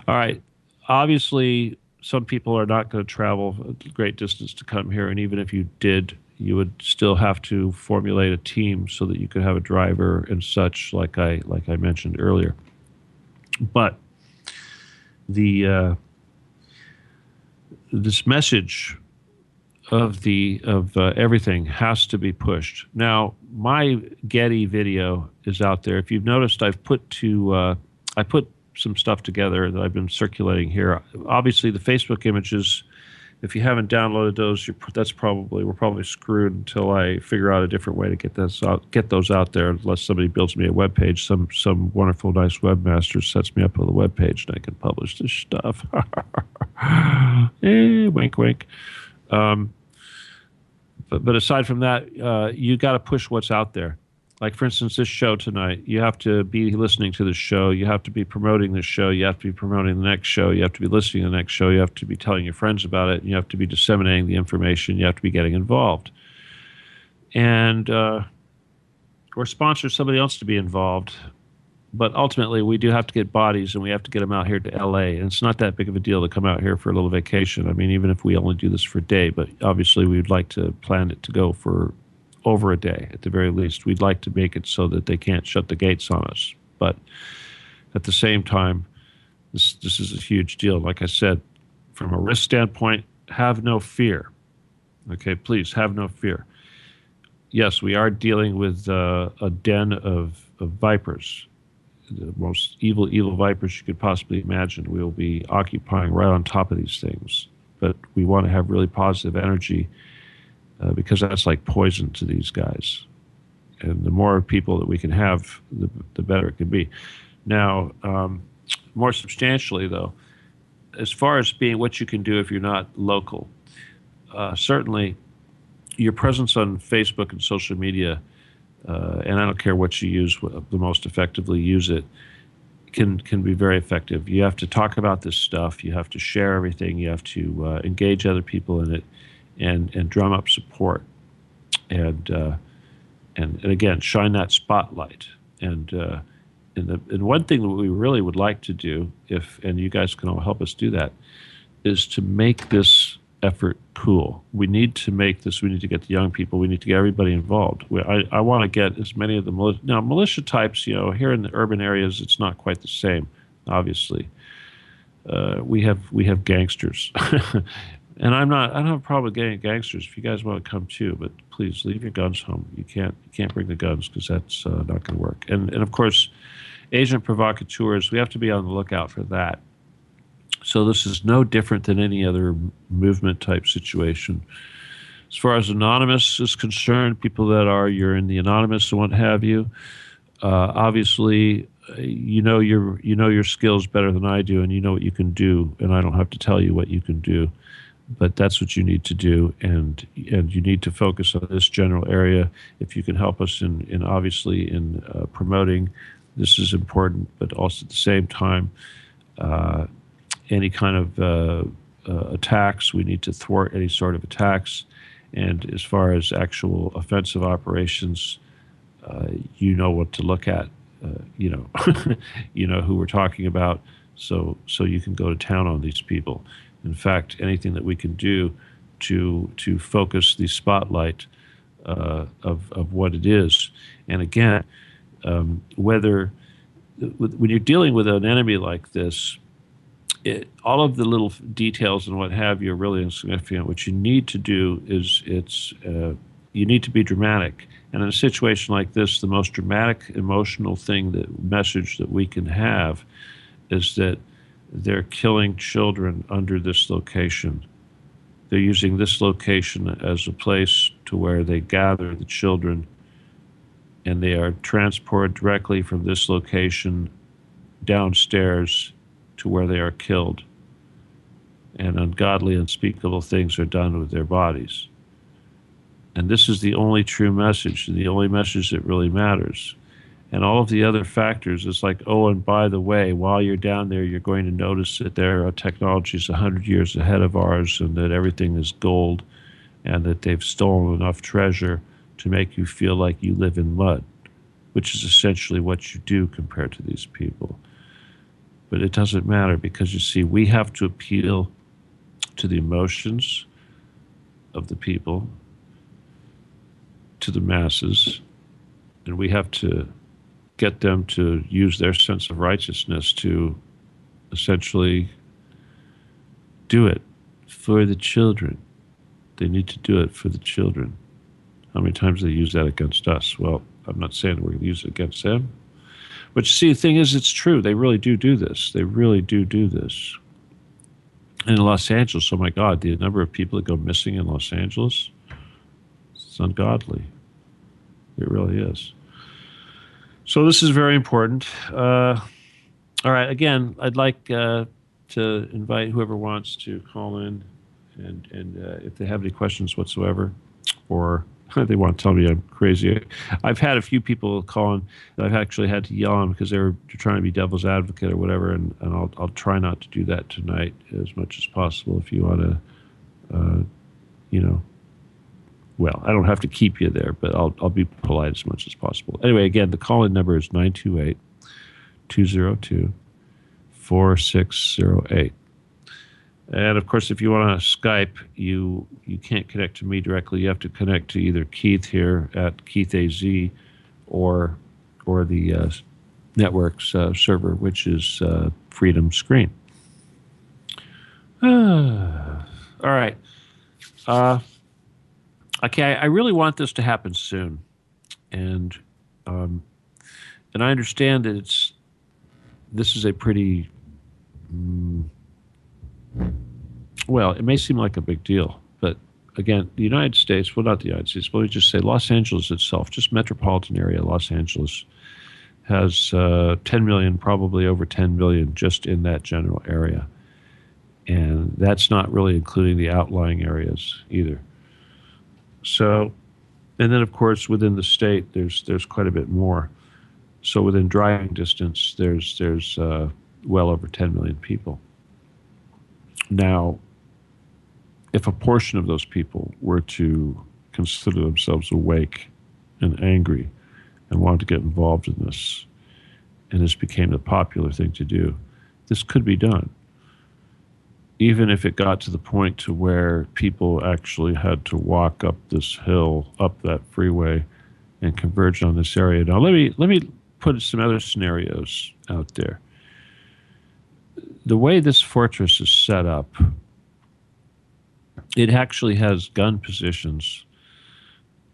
right. Obviously, some people are not going to travel a great distance to come here, and even if you did, You would still have to formulate a team so that you could have a driver and such, like I mentioned earlier. But this message of everything has to be pushed. Now, my Getty video is out there. If you've noticed, I put some stuff together that I've been circulating here. Obviously, the Facebook images, if you haven't downloaded those, we're probably screwed until I figure out a different way to get those out there. Unless somebody builds me a web page, some wonderful, nice webmaster sets me up with a web page, and I can publish this stuff. Wink, wink. But aside from that, you got to push what's out there. Like, for instance, this show tonight, you have to be listening to the show. You have to be promoting the show. You have to be promoting the next show. You have to be listening to the next show. You have to be telling your friends about it. And you have to be disseminating the information. You have to be getting involved. And or sponsor somebody else to be involved. But ultimately, we do have to get bodies, and we have to get them out here to L.A. And it's not that big of a deal to come out here for a little vacation. I mean, even if we only do this for a day, but obviously we would like to plan it to go for over a day at the very least. We'd like to make it so that they can't shut the gates on us. But at the same time, this is a huge deal. Like I said, from a risk standpoint, have no fear. Okay, please have no fear. Yes, we are dealing with a den of vipers. The most evil vipers you could possibly imagine. We will be occupying right on top of these things. But we want to have really positive energy because that's like poison to these guys. And the more people that we can have, the better it can be. Now, more substantially, though, as far as being what you can do if you're not local, certainly your presence on Facebook and social media, and I don't care what you use, the most effectively use it, can be very effective. You have to talk about this stuff. You have to share everything. You have to engage other people in it, and drum up support, and again, shine that spotlight. And one thing that we really would like to do, and you guys can all help us do that, is to make this effort cool. We need to make this. We need to get the young people. We need to get everybody involved. I want to get as many of the militia types. Here in the urban areas, it's not quite the same. Obviously, we have gangsters, and I don't have a problem with getting gangsters. If you guys want to come too, but please leave your guns home. You can't bring the guns because that's not going to work. And of course, agent provocateurs. We have to be on the lookout for that. So this is no different than any other movement type situation. As far as anonymous is concerned, people that you're in the anonymous and what have you, obviously you know your skills better than I do, and you know what you can do, and I don't have to tell you what you can do, but that's what you need to do, and you need to focus on this general area. If you can help us in obviously in promoting, this is important, but also at the same time, any kind of attacks, we need to thwart any sort of attacks. And as far as actual offensive operations, you know what to look at. You know who we're talking about, so you can go to town on these people. In fact, anything that we can do to focus the spotlight of what it is. And again, when you're dealing with an enemy like this, all of the little details and what have you are really insignificant. What you need to do is you need to be dramatic. And in a situation like this, the most dramatic, emotional message that we can have is that they're killing children under this location. They're using this location as a place to where they gather the children, and they are transported directly from this location downstairs to where they are killed, and ungodly, unspeakable things are done with their bodies. And this is the only true message, the only message that really matters. And all of the other factors is like, oh, and by the way, while you're down there, you're going to notice that their technology is 100 years ahead of ours, and that everything is gold, and that they've stolen enough treasure to make you feel like you live in mud, which is essentially what you do compared to these people. But it doesn't matter, because you see, we have to appeal to the emotions of the people. to the masses, and we have to get them to use their sense of righteousness to essentially do it for the children. They need to do it for the children. How many times do they use that against us? Well, I'm not saying we're going to use it against them. But you see, the thing is, it's true. They really do this. They really do this. And in Los Angeles, oh my God, the number of people that go missing in Los Angeles, it's ungodly. It really is. So this is very important. All right, again, I'd like to invite whoever wants to call in, and if they have any questions whatsoever, or they want to tell me I'm crazy. I've had a few people call in that I've actually had to yell on because they were trying to be devil's advocate or whatever, and I'll try not to do that tonight as much as possible. If you want to, well, I don't have to keep you there, but I'll be polite as much as possible. Anyway, again, the call-in number is 928-202-4608. And, of course, if you want to Skype, you can't connect to me directly. You have to connect to either Keith here at Keith AZ or the network's server, which is Freedom Screen. All right. Okay, I really want this to happen soon. And I understand that this is a pretty... well, it may seem like a big deal, but again, the United States, well, not the United States, but let me just say Los Angeles itself, just metropolitan area Los Angeles, has 10 million, probably over 10 million just in that general area. And that's not really including the outlying areas either. So, and then of course within the state, there's quite a bit more. So within driving distance, there's well over 10 million people. Now, if a portion of those people were to consider themselves awake and angry and wanted to get involved in this, and this became the popular thing to do, this could be done. Even if it got to the point to where people actually had to walk up this hill, up that freeway, and converge on this area. Now, let me put some other scenarios out there. The way this fortress is set up, it actually has gun positions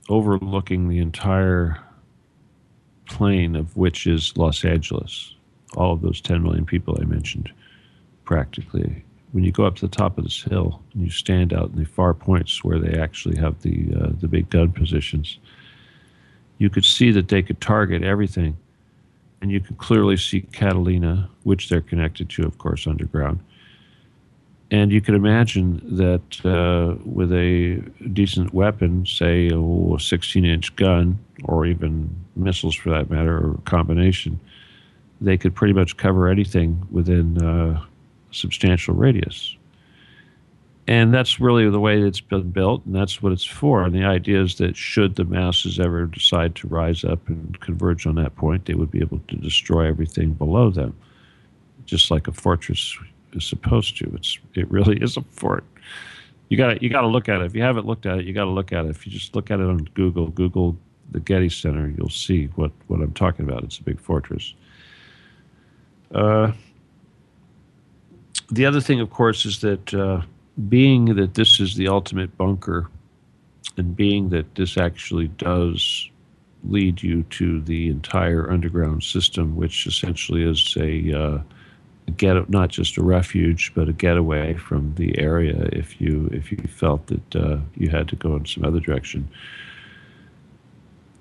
overlooking the entire plain of which is Los Angeles. All of those 10 million people I mentioned, practically. When you go up to the top of this hill and you stand out in the far points where they actually have the big gun positions, you could see that they could target everything. And you can clearly see Catalina, which they're connected to, of course, underground. And you can imagine that with a decent weapon, say a 16-inch gun, or even missiles for that matter, or a combination, they could pretty much cover anything within a substantial radius. And that's really the way it's been built, and that's what it's for. And the idea is that should the masses ever decide to rise up and converge on that point, they would be able to destroy everything below them, just like a fortress is supposed to. It really is a fort. You got to look at it. If you haven't looked at it, you got to look at it. If you just look at it on Google the Getty Center, you'll see what I'm talking about. It's a big fortress. The other thing, of course, is that being that this is the ultimate bunker, and being that this actually does lead you to the entire underground system, which essentially is a not just a refuge, but a getaway from the area if you felt that you had to go in some other direction.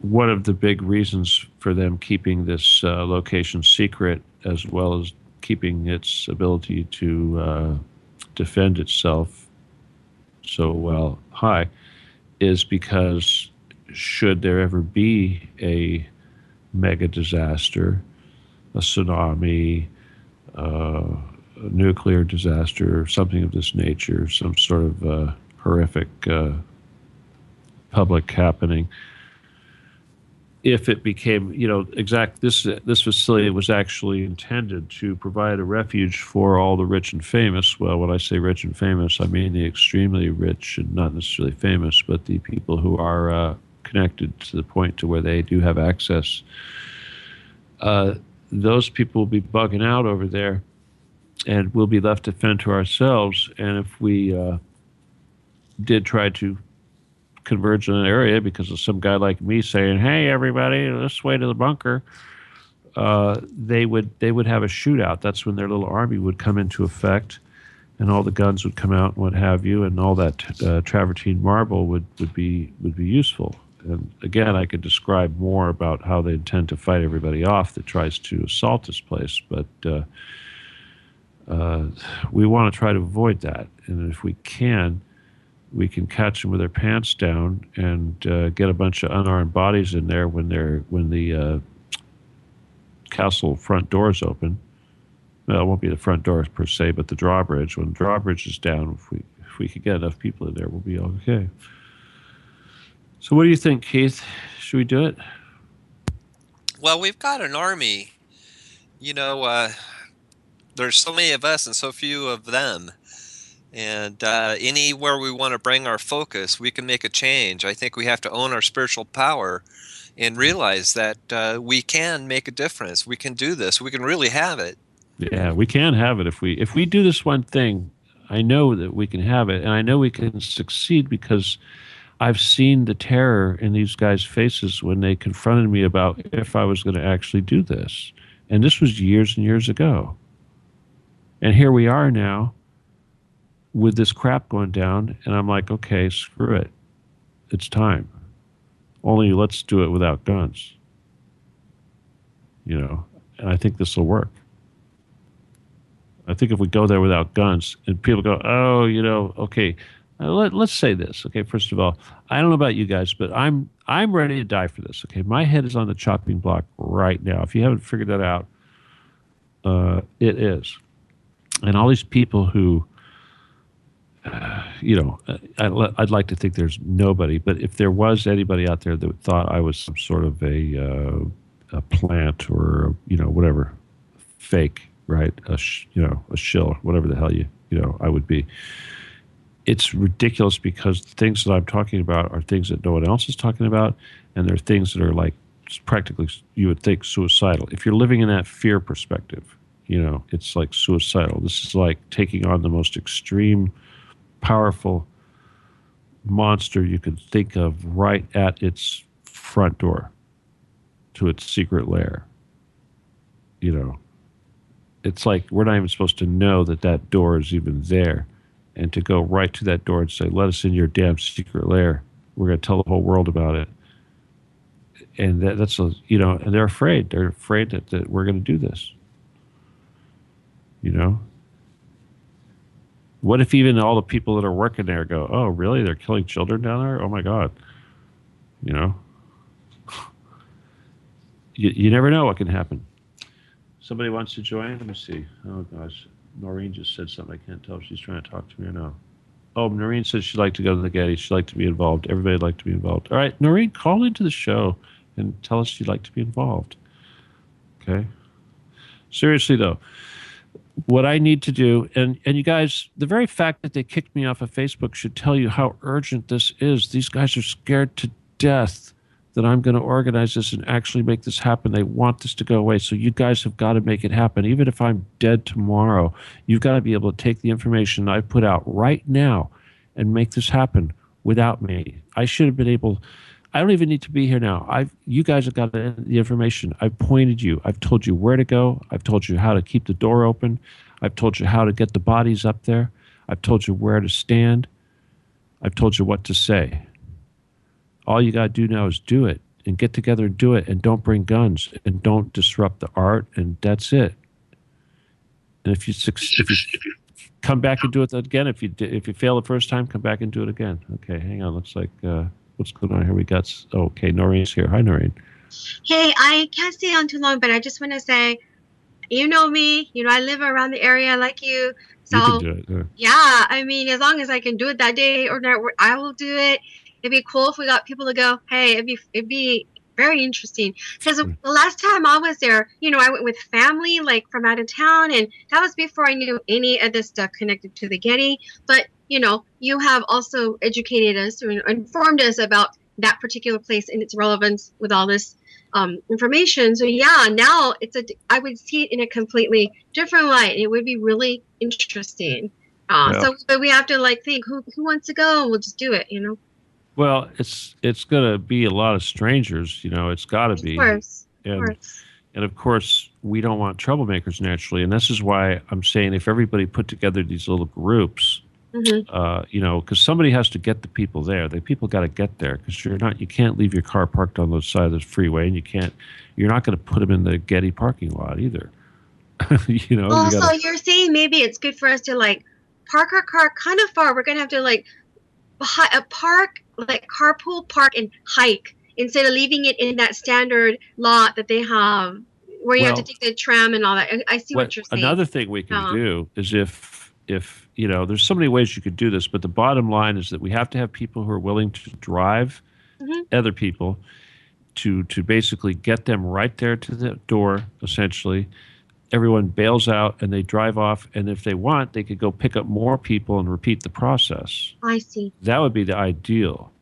One of the big reasons for them keeping this location secret, as well as keeping its ability to defend itself so well high, is because should there ever be a mega disaster, a tsunami, a nuclear disaster, something of this nature, some sort of horrific public happening, if it became, this facility was actually intended to provide a refuge for all the rich and famous. Well, when I say rich and famous, I mean the extremely rich and not necessarily famous, but the people who are connected to the point to where they do have access, those people will be bugging out over there, and we'll be left to fend to ourselves. And if we did try to converge in an area because of some guy like me saying, "Hey, everybody, this way to the bunker," they would have a shootout. That's when their little army would come into effect, and all the guns would come out and what have you, and all that travertine marble would be useful. And again, I could describe more about how they intend to fight everybody off that tries to assault this place, but we want to try to avoid that. And if we can catch them with their pants down and get a bunch of unarmed bodies in there when the castle front doors open. Well, it won't be the front doors per se, but the drawbridge. When the drawbridge is down, if we could get enough people in there, we'll be okay. So what do you think, Keith? Should we do it? Well, we've got an army. There's so many of us and so few of them. And anywhere we want to bring our focus, we can make a change. I think we have to own our spiritual power and realize that we can make a difference. We can do this. We can really have it. Yeah, we can have it. If we do this one thing, I know that we can have it. And I know we can succeed because I've seen the terror in these guys' faces when they confronted me about if I was going to actually do this. And this was years and years ago. And here we are now with this crap going down, and I'm like, okay, screw it. It's time. Only let's do it without guns. And I think this will work. I think if we go there without guns, and people go, oh, okay, let's say this. Okay, first of all, I don't know about you guys, but I'm ready to die for this. Okay, my head is on the chopping block right now. If you haven't figured that out, it is. And all these people who, I'd like to think there's nobody, but if there was anybody out there that thought I was some sort of a plant or whatever, fake, right? A shill, whatever the hell I would be. It's ridiculous because the things that I'm talking about are things that no one else is talking about, and they're things that are like practically, you would think, suicidal. If you're living in that fear perspective, it's like suicidal. This is like taking on the most extreme, powerful monster you can think of right at its front door to its secret lair. It's like we're not even supposed to know that door is even there. And to go right to that door and say, let us in your damn secret lair. We're going to tell the whole world about it. And that's and they're afraid. They're afraid that we're going to do this. What if even all the people that are working there go, oh, really? They're killing children down there? Oh, my God. You never know what can happen. Somebody wants to join? Let me see. Oh, gosh. Noreen just said something. I can't tell if she's trying to talk to me or no. Oh, Noreen said she'd like to go to the Getty. She'd like to be involved. Everybody would like to be involved. All right, Noreen, call into the show and tell us you'd like to be involved. Okay? Seriously, though, what I need to do, and you guys, the very fact that they kicked me off of Facebook should tell you how urgent this is. These guys are scared to death that I'm going to organize this and actually make this happen. They want this to go away. So you guys have got to make it happen. Even if I'm dead tomorrow, you've got to be able to take the information I've put out right now and make this happen without me. I should have been able. I don't even need to be here now. You guys have got the information. I've pointed you. I've told you where to go. I've told you how to keep the door open. I've told you how to get the bodies up there. I've told you where to stand. I've told you what to say. All you got to do now is do it and get together and do it, and don't bring guns and don't disrupt the art, and that's it. And if you come back and do it again, if you fail the first time, come back and do it again. Okay, hang on. Looks like what's going on here? We got okay. Noreen's here. Hi, Noreen. Hey, I can't stay on too long, but I just want to say, you know me. I live around the area like you. So you can do it. Yeah, I mean, as long as I can do it that day or not, I will do it. It'd be cool if we got people to go, hey, it'd be very interesting. Because the last time I was there, I went with family, like from out of town, and that was before I knew any of this stuff connected to the Getty. But, you have also educated us and informed us about that particular place and its relevance with all this information. So yeah, now I would see it in a completely different light. It would be really interesting. So we have to like think who wants to go, and we'll just do it. Well, it's going to be a lot of strangers. It's got to be. Of course. And of course, we don't want troublemakers naturally, and this is why I'm saying if everybody put together these little groups, because somebody has to get the people there. The people got to get there because you can't leave your car parked on the side of the freeway, and you're not going to put them in the Getty parking lot either. So you're saying maybe it's good for us to like park our car kind of far. We're gonna have to like carpool, park, and hike instead of leaving it in that standard lot that they have, where you have to take the tram and all that. I see what you're saying. Another thing we can do is if there's so many ways you could do this, but the bottom line is that we have to have people who are willing to drive other people to basically get them right there to the door, essentially. Everyone bails out and they drive off, and if they want, they could go pick up more people and repeat the process. I see. That would be the ideal,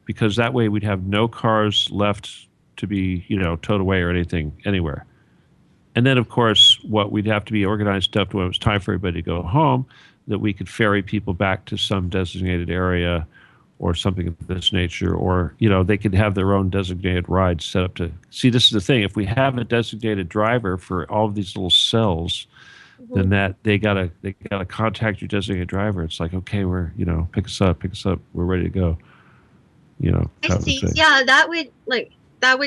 because that way we'd have no cars left to be, towed away or anything anywhere. And then, of course, what we'd have to be organized up to when it was time for everybody to go home, that we could ferry people back to some designated area or something of this nature, or, they could have their own designated ride set up to see. This is the thing. If we have a designated driver for all of these little cells, then that they gotta contact your designated driver. It's like, okay, we're, pick us up, we're ready to go. I see. Yeah, that would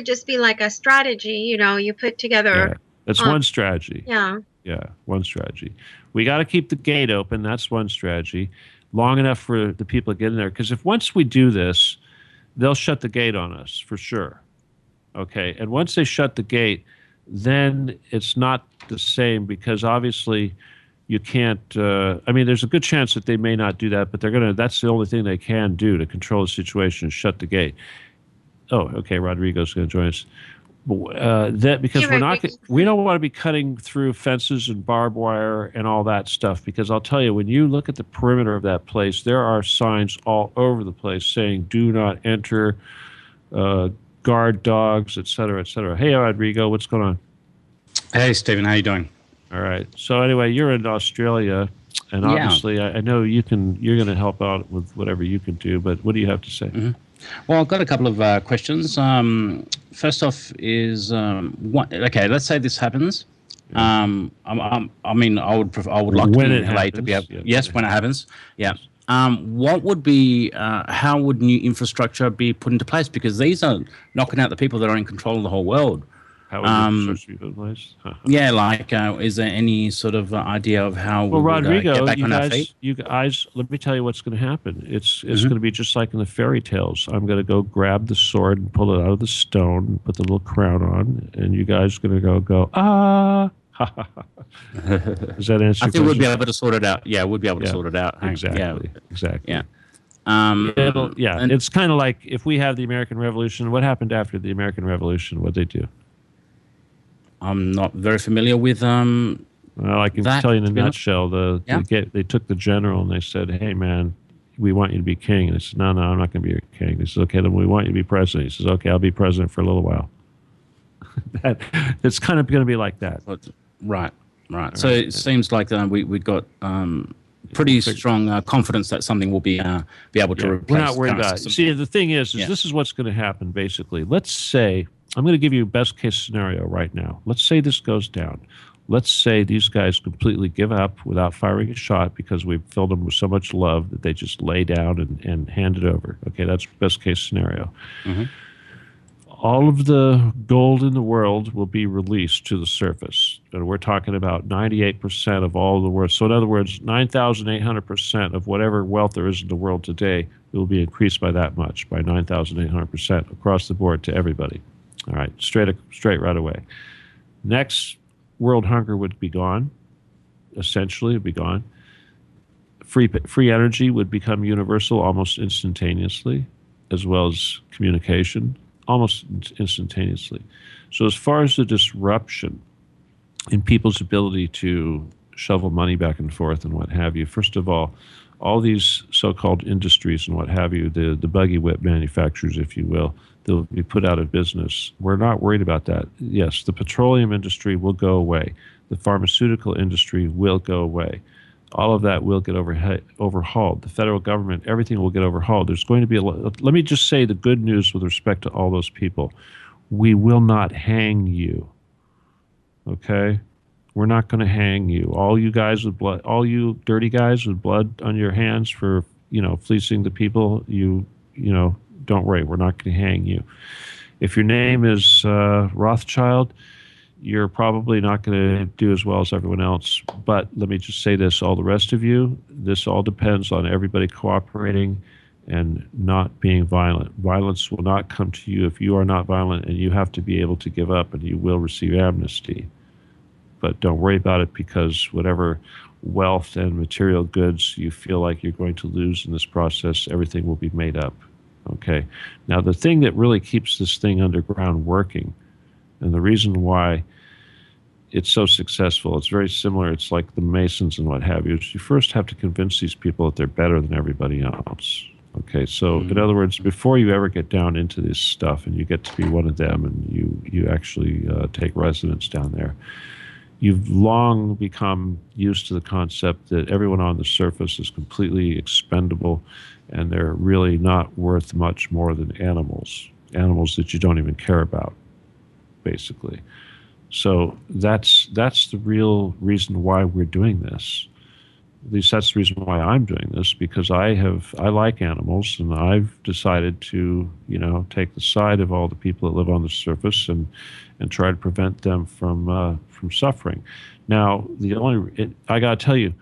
just be like a strategy, you put together. Yeah, that's one strategy. Yeah. Yeah, one strategy. We got to keep the gate open. That's one strategy. Long enough for the people to get in there. Because once we do this, they'll shut the gate on us for sure. Okay. And once they shut the gate, then it's not the same, because obviously you can't, there's a good chance that they may not do that, but that's the only thing they can do to control the situation, is shut the gate. Oh, okay. Rodrigo's going to join us. Because we don't want to be cutting through fences and barbed wire and all that stuff, because I'll tell you, when you look at the perimeter of that place, there are signs all over the place saying "Do not enter," guard dogs, etc., etc. Hey, Rodrigo, what's going on? Hey, Stephen, how you doing? All right. So anyway, you're in Australia, and obviously, I know you're going to help out with whatever you can do. But what do you have to say? Mm-hmm. Well, I've got a couple of questions. First off is, let's say this happens. I would like when to it happens, to be able. Yes, when it happens. Yeah. What would be? How would new infrastructure be put into place? Because these are knocking out the people that are in control of the whole world. How would infrastructure be put in place? Is there any sort of idea of how we Rodrigo, get back on our feet? You guys, let me tell you what's going to happen. It's going to be just like in the fairy tales. I'm going to go grab the sword and pull it out of the stone and put the little crown on, and you guys are going to go, ah. Does that answer? I think we'll be able to sort it out. Yeah, we'll be able to sort it out. Exactly. Yeah. It's kind of like if we have the American Revolution. What happened after the American Revolution? What did they do? I'm not very familiar with Well, I can tell you in a nutshell. They took the general and they said, "Hey, man, we want you to be king." And he said, "No, I'm not going to be a king." He says, "Okay, then we want you to be president." He says, "Okay, I'll be president for a little while." It's kind of going to be like that. Right. So it seems like we got pretty strong confidence that something will be able to replace. We're not worried about it. See, the thing is this is what's going to happen. Basically, let's say. I'm going to give you a best case scenario right now. Let's say this goes down. Let's say these guys completely give up without firing a shot because we've filled them with so much love that they just lay down and hand it over. Okay, that's best case scenario. Mm-hmm. All of the gold in the world will be released to the surface. And we're talking about 98% of all the world. So in other words, 9,800% of whatever wealth there is in the world today will be increased by that much, by 9,800% across the board to everybody. All right, straight right away. Next, world hunger would be gone. Essentially, it would be gone. Free energy would become universal almost instantaneously, as well as communication, almost instantaneously. So as far as the disruption in people's ability to shovel money back and forth and what have you, first of all, all these so-called industries and what have you, the buggy whip manufacturers, if you will, they'll be put out of business. We're not worried about that. Yes, the petroleum industry will go away. The pharmaceutical industry will go away. All of that will get overhauled. The federal government, everything will get overhauled. There's going to be let me just say the good news with respect to all those people. We will not hang you. Okay? We're not going to hang you. All you guys with blood, all you dirty guys with blood on your hands for, fleecing the people, don't worry, we're not going to hang you. If your name is Rothschild, you're probably not going to do as well as everyone else. But let me just say this, all the rest of you, this all depends on everybody cooperating and not being violent. Violence will not come to you if you are not violent, and you have to be able to give up, and you will receive amnesty. But don't worry about it, because whatever wealth and material goods you feel like you're going to lose in this process, everything will be made up. Okay. Now, the thing that really keeps this thing underground working, and the reason why it's so successful, it's very similar. It's like the Masons and what have you. You first have to convince these people that they're better than everybody else. Okay, so in other words, before you ever get down into this stuff and you get to be one of them and you actually take residence down there, you've long become used to the concept that everyone on the surface is completely expendable, and they're really not worth much more than animals that you don't even care about, basically. So that's the real reason why we're doing this. At least that's the reason why I'm doing this, because I like animals, and I've decided to, take the side of all the people that live on the surface and try to prevent them from suffering. Now, I got to tell you,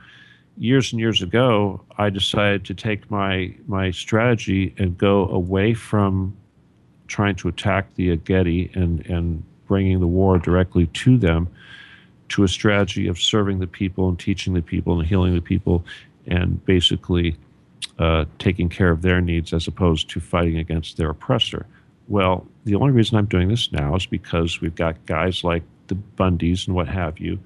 years and years ago, I decided to take my strategy and go away from trying to attack the Ageti and bringing the war directly to them, to a strategy of serving the people and teaching the people and healing the people, and basically taking care of their needs as opposed to fighting against their oppressor. Well, the only reason I'm doing this now is because we've got guys like the Bundys and what have you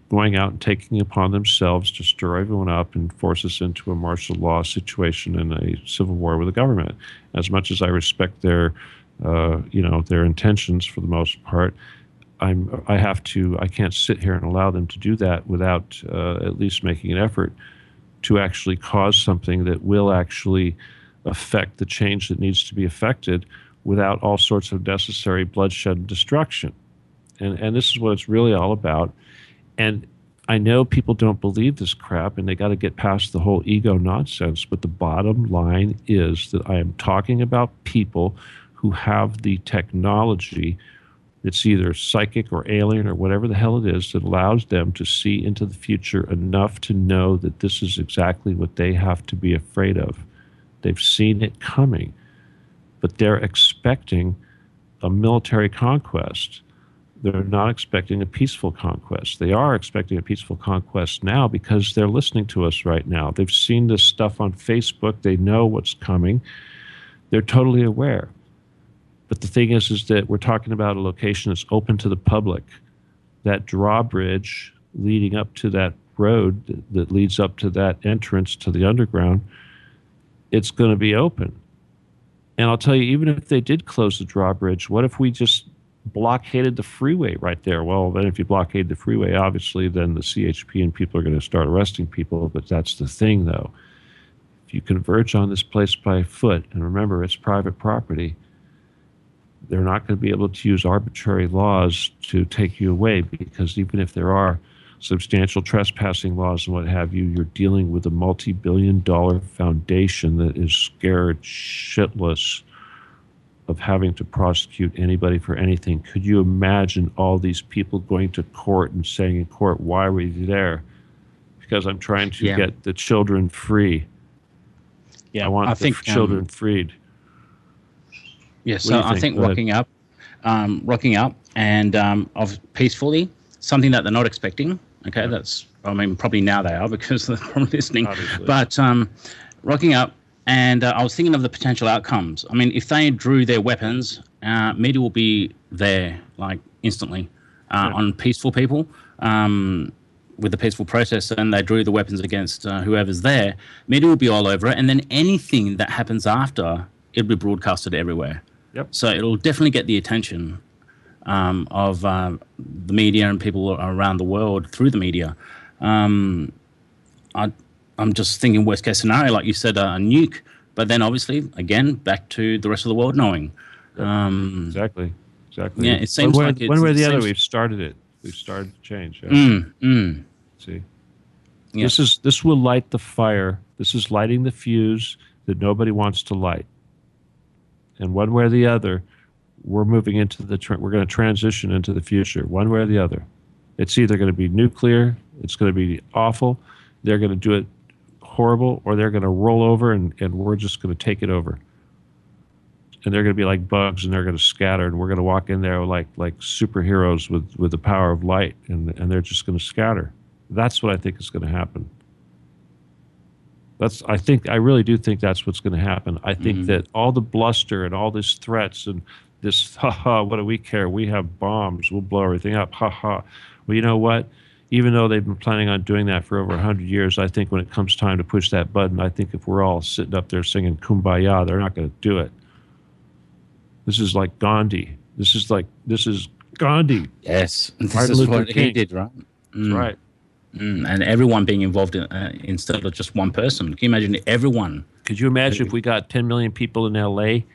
going out and taking it upon themselves to stir everyone up and force us into a martial law situation and a civil war with the government. As much as I respect their intentions for the most part, I can't sit here and allow them to do that without at least making an effort to actually cause something that will actually affect the change that needs to be affected without all sorts of necessary bloodshed and destruction. And this is what it's really all about. And I know people don't believe this crap, and they got to get past the whole ego nonsense, but the bottom line is that I am talking about people who have the technology. It's either psychic or alien or whatever the hell it is that allows them to see into the future enough to know that this is exactly what they have to be afraid of. They've seen it coming, but they're expecting a military conquest. They're not expecting a peaceful conquest. They are expecting a peaceful conquest now because they're listening to us right now. They've seen this stuff on Facebook. They know what's coming. They're totally aware. But the thing is that we're talking about a location that's open to the public. That drawbridge leading up to that road that leads up to that entrance to the underground, it's going to be open. And I'll tell you, even if they did close the drawbridge, what if we just blockaded the freeway right there? Well, then if you blockade the freeway, obviously, then the CHP and people are going to start arresting people. But that's the thing, though. If you converge on this place by foot, and remember, it's private property, they're not going to be able to use arbitrary laws to take you away, because even if there are substantial trespassing laws and what have you, you're dealing with a multi-billion-dollar foundation that is scared shitless of having to prosecute anybody for anything. Could you imagine all these people going to court and saying in court, why were you there? Because I'm trying to get the children free. Yeah, I want the children freed. Yeah, so I think rocking up and peacefully, something that they're not expecting. Okay, yeah. That's, I mean, probably now they are because they're probably listening. Obviously. But rocking up, and I was thinking of the potential outcomes. I mean, if they drew their weapons, media will be there, like, instantly on peaceful people. with the peaceful protest and they drew the weapons against whoever's there, media will be all over it, and then anything that happens after, it'll be broadcasted everywhere. Yep. So it'll definitely get the attention of the media and people around the world through the media. I'm just thinking worst case scenario, like you said, a nuke, but then obviously, again, back to the rest of the world knowing. Exactly. Yeah, it seems one like way or the other, we've started it. We've started to change. See, yeah. This will light the fire. This is lighting the fuse that nobody wants to light. And one way or the other, we're moving into we're going to transition into the future. One way or the other, it's either going to be nuclear, it's going to be awful, they're going to do it horrible, or they're going to roll over and we're just going to take it over. And they're going to be like bugs, and they're going to scatter, and we're going to walk in there like superheroes with the power of light, and they're just going to scatter. That's what I think is going to happen. I really do think that's what's going to happen. I think that all the bluster and all these threats and this, what do we care? We have bombs. We'll blow everything up. Well, you know what? Even though they've been planning on doing that for over 100 years, I think when it comes time to push that button, I think if we're all sitting up there singing Kumbaya, they're not going to do it. This is like Gandhi. This is Gandhi. Yes, this is what he did, right? That's right. And everyone being involved in instead of just one person. Can you imagine everyone? Could you imagine if we got 10 million people in L.A.?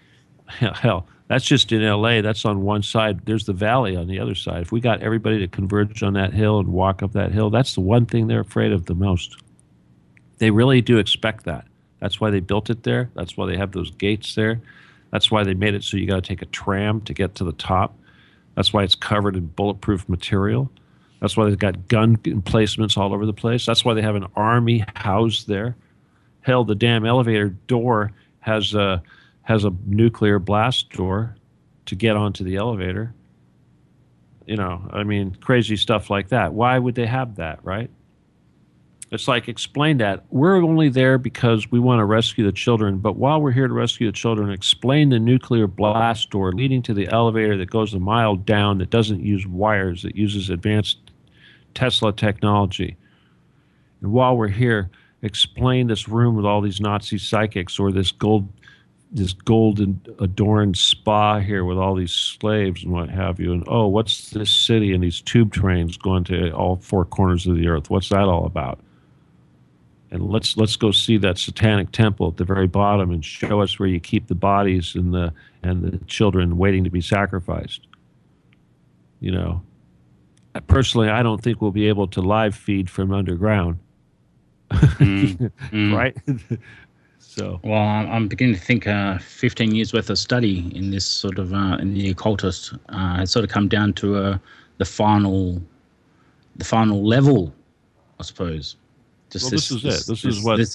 Hell, that's just in L.A. That's on one side. There's the valley on the other side. If we got everybody to converge on that hill and walk up that hill, that's the one thing they're afraid of the most. They really do expect that. That's why they built it there. That's why they have those gates there. That's why they made it so you got to take a tram to get to the top. That's why it's covered in bulletproof material. That's why they've got gun emplacements all over the place. That's why they have an army housed there. Hell, the damn elevator door has a nuclear blast door to get onto the elevator. You know, I mean, crazy stuff like that. Why would they have that, right? It's like, explain that. We're only there because we want to rescue the children, but while we're here to rescue the children, explain the nuclear blast door leading to the elevator that goes a mile down, that doesn't use wires, that uses advanced Tesla technology. And while we're here, explain this room with all these Nazi psychics, or this golden adorned spa here with all these slaves and what have you. And oh, what's this city and these tube trains going to all four corners of the earth? What's that all about? And let's go see that satanic temple at the very bottom and show us where you keep the bodies and the children waiting to be sacrificed. You know, personally, I don't think we'll be able to live feed from underground. Right? So, well, I'm beginning to think 15 years worth of study in this sort of in the occultist has sort of come down to the final level, I suppose. This is it. This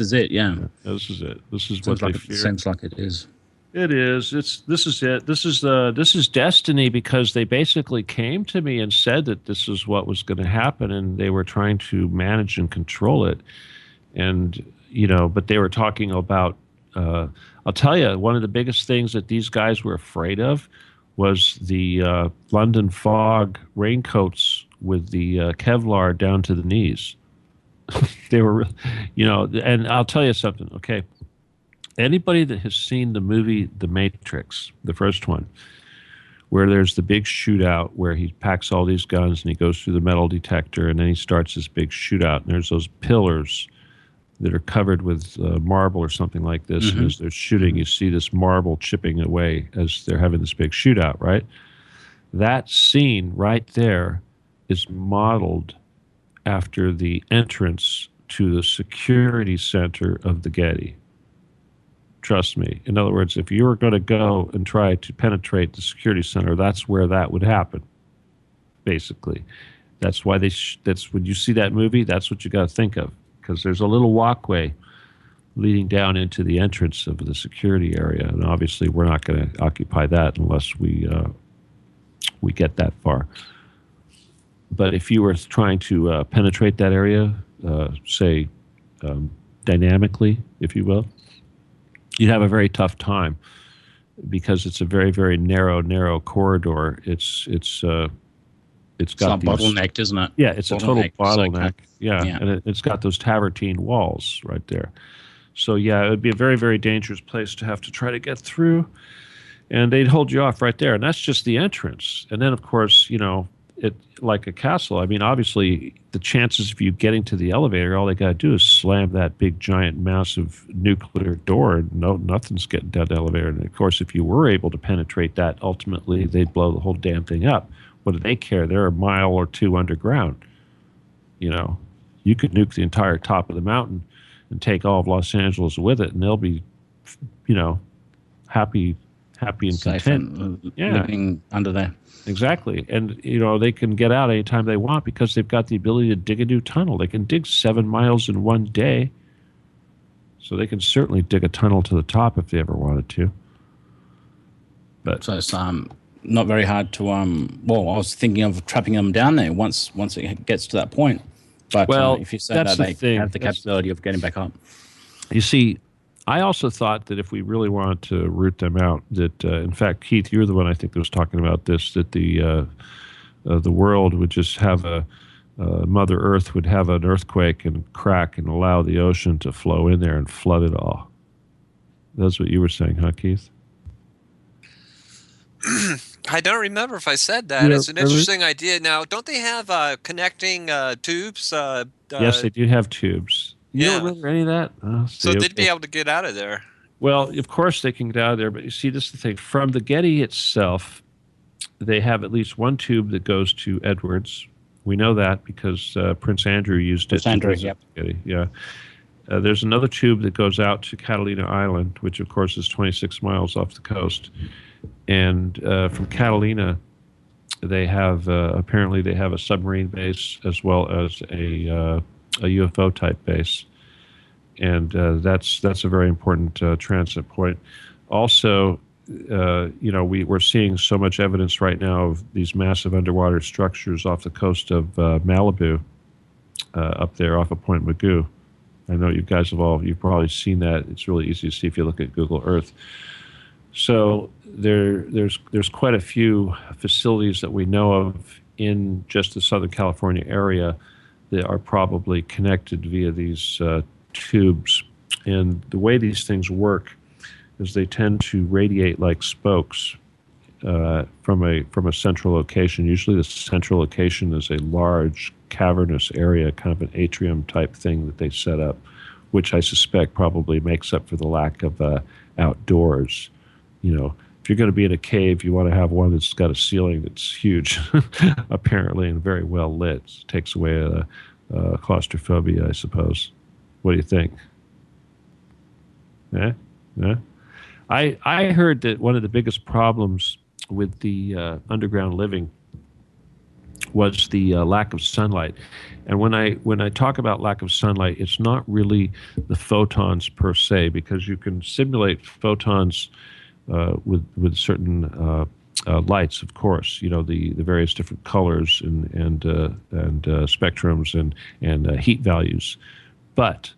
is it. Yeah. This is it. This is what they fear. Seems like it is. It is. This is it. This is destiny, because they basically came to me and said that this is what was going to happen, and they were trying to manage and control it. And you know, but they were talking about. I'll tell you, one of the biggest things that these guys were afraid of was the London fog raincoats with the Kevlar down to the knees. They were, you know, and I'll tell you something, okay? Anybody that has seen the movie The Matrix, the first one, where there's the big shootout where he packs all these guns and he goes through the metal detector and then he starts this big shootout, and there's those pillars that are covered with marble or something like this, and as they're shooting, you see this marble chipping away as they're having this big shootout, right? That scene right there is modeled after the entrance to the security center of the Getty. Trust me. In other words, if you were going to go and try to penetrate the security center, that's where that would happen, basically. That's why that's when you see that movie, that's what you got to think of, because there's a little walkway leading down into the entrance of the security area, and obviously we're not going to occupy that unless we get that far. But if you were trying to penetrate that area, say dynamically, if you will, you'd have a very tough time, because it's a very, very narrow corridor. It's it's got not bottlenecked, isn't it? Yeah, it's a total bottleneck. Yeah, yeah. And it's got those travertine walls right there. So yeah, it would be a very, very dangerous place to have to try to get through, and they'd hold you off right there, and that's just the entrance. And then, of course, it like a castle. I mean, obviously, the chances of you getting to the elevator, all they got to do is slam that big, giant, massive nuclear door, and nothing's getting down the elevator. And of course, if you were able to penetrate that, ultimately, they'd blow the whole damn thing up. What do they care? They're a mile or two underground. You could nuke the entire top of the mountain and take all of Los Angeles with it, and they'll be, happy and safe content. And living under there. Exactly. And, they can get out anytime they want because they've got the ability to dig a new tunnel. They can dig 7 miles in one day. So they can certainly dig a tunnel to the top if they ever wanted to. But so it's not very hard to I was thinking of trapping them down there once it gets to that point. But if you say that they have the capability of getting back up. You see, I also thought that if we really wanted to root them out, that in fact, Keith, you're the one I think that was talking about this, that the world would just have Mother Earth would have an earthquake and crack and allow the ocean to flow in there and flood it all. That's what you were saying, huh, Keith? I don't remember if I said that. It's an interesting idea. Now, don't they have connecting tubes? Yes, they do have tubes. You don't remember any of that? So they'd be able to get out of there. Well, of course they can get out of there, but you see, this is the thing. From the Getty itself, they have at least one tube that goes to Edwards. We know that because Prince Andrew used it. Prince Andrew, yep. Getty, yeah. There's another tube that goes out to Catalina Island, which of course is 26 miles off the coast. And from Catalina, they have apparently they have a submarine base as well as a UFO type base, and that's a very important transit point. Also, we're seeing so much evidence right now of these massive underwater structures off the coast of Malibu, up there off of Point Mugu. I know you guys you've probably seen that. It's really easy to see if you look at Google Earth. So there's quite a few facilities that we know of in just the Southern California area that are probably connected via these tubes. And the way these things work is they tend to radiate like spokes from a central location. Usually the central location is a large cavernous area, kind of an atrium type thing that they set up, which I suspect probably makes up for the lack of outdoors. If you're going to be in a cave, you want to have one that's got a ceiling that's huge, apparently, and very well lit. It takes away claustrophobia, I suppose. What do you think? Yeah? I heard that one of the biggest problems with the underground living was the lack of sunlight. And when I talk about lack of sunlight, it's not really the photons per se, because you can simulate photons with certain lights, of course, the various different colors and spectrums and heat values. But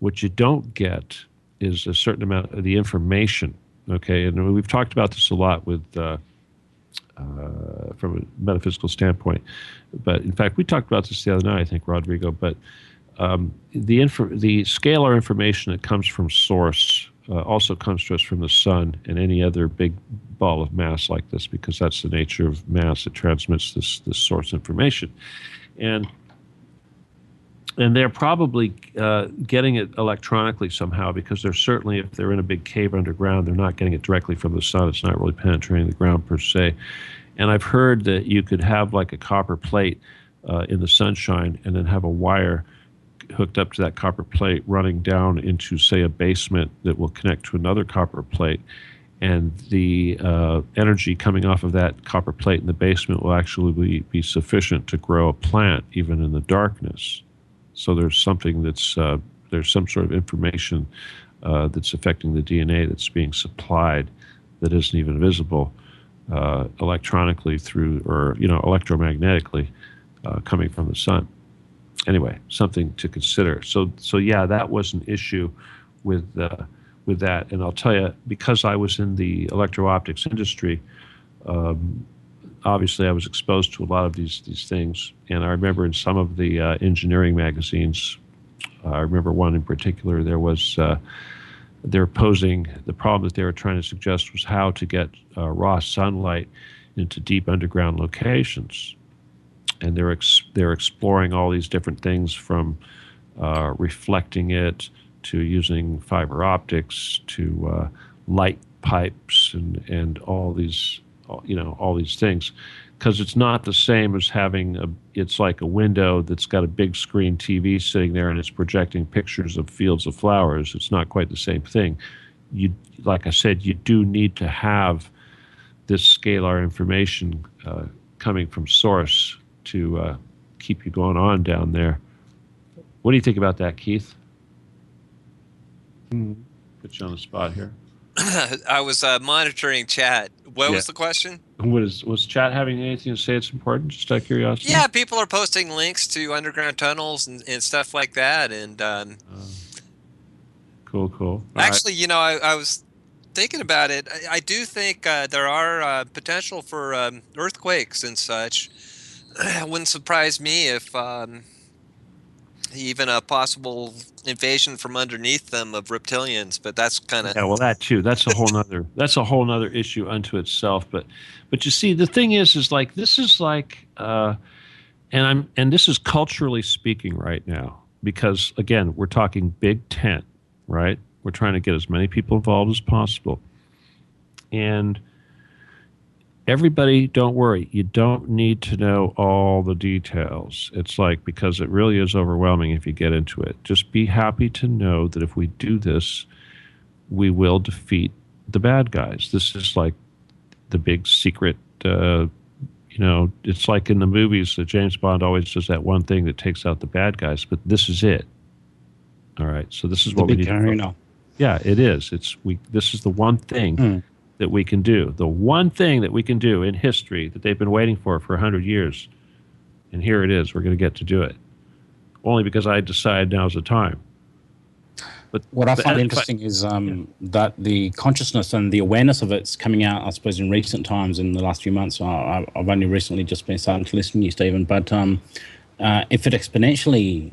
what you don't get is a certain amount of the information. Okay, and we've talked about this a lot with from a metaphysical standpoint. But in fact, we talked about this the other night, I think, Rodrigo. But the scalar information that comes from source also comes to us from the sun and any other big ball of mass like this, because that's the nature of mass. It transmits this source information, and they're probably getting it electronically somehow, because they're certainly, if they're in a big cave underground, they're not getting it directly from the sun. It's not really penetrating the ground per se. And I've heard that you could have like a copper plate in the sunshine and then have a wire hooked up to that copper plate running down into, say, a basement that will connect to another copper plate. And the energy coming off of that copper plate in the basement will actually be sufficient to grow a plant even in the darkness. So there's something there's some sort of information that's affecting the DNA that's being supplied that isn't even visible electronically through, or electromagnetically coming from the sun. Anyway, something to consider. So yeah, that was an issue with that. And I'll tell you, because I was in the electro-optics industry, obviously I was exposed to a lot of these things. And I remember in some of the engineering magazines, I remember one in particular, there was, they're posing, the problem that they were trying to suggest was how to get raw sunlight into deep underground locations. And they're exploring all these different things from reflecting it to using fiber optics to light pipes and all these, all these things, because it's not the same as having it's like a window that's got a big screen TV sitting there and it's projecting pictures of fields of flowers. It's not quite the same thing. Like I said, you do need to have this scalar information coming from source to keep you going on down there. What do you think about that, Keith? Put you on the spot here. I was monitoring chat. What was the question? Was chat having anything to say it's important? Just out of curiosity? Yeah, people are posting links to underground tunnels and stuff like that. And cool. Actually, I was thinking about it. I do think there are potential for earthquakes and such. It wouldn't surprise me if even a possible invasion from underneath them of reptilians, but that's kind of that too. That's a whole nother issue unto itself. But you see, the thing is like this is like, and this is culturally speaking right now, because again we're talking big tent, right? We're trying to get as many people involved as possible, and everybody, don't worry. You don't need to know all the details. It's like, because it really is overwhelming if you get into it. Just be happy to know that if we do this, we will defeat the bad guys. This is like the big secret, it's like in the movies that James Bond always does that one thing that takes out the bad guys, but this is it. All right. So this is what we need to know. Yeah, it is. This is the one thing that we can do. The one thing that we can do in history that they've been waiting for 100 years. And here it is. We're going to get to do it. Only because I decided now's the time. But what I find interesting is that the consciousness and the awareness of it's coming out, I suppose, in recent times, in the last few months. I've only recently just been starting to listen to you, Stephen. But if it exponentially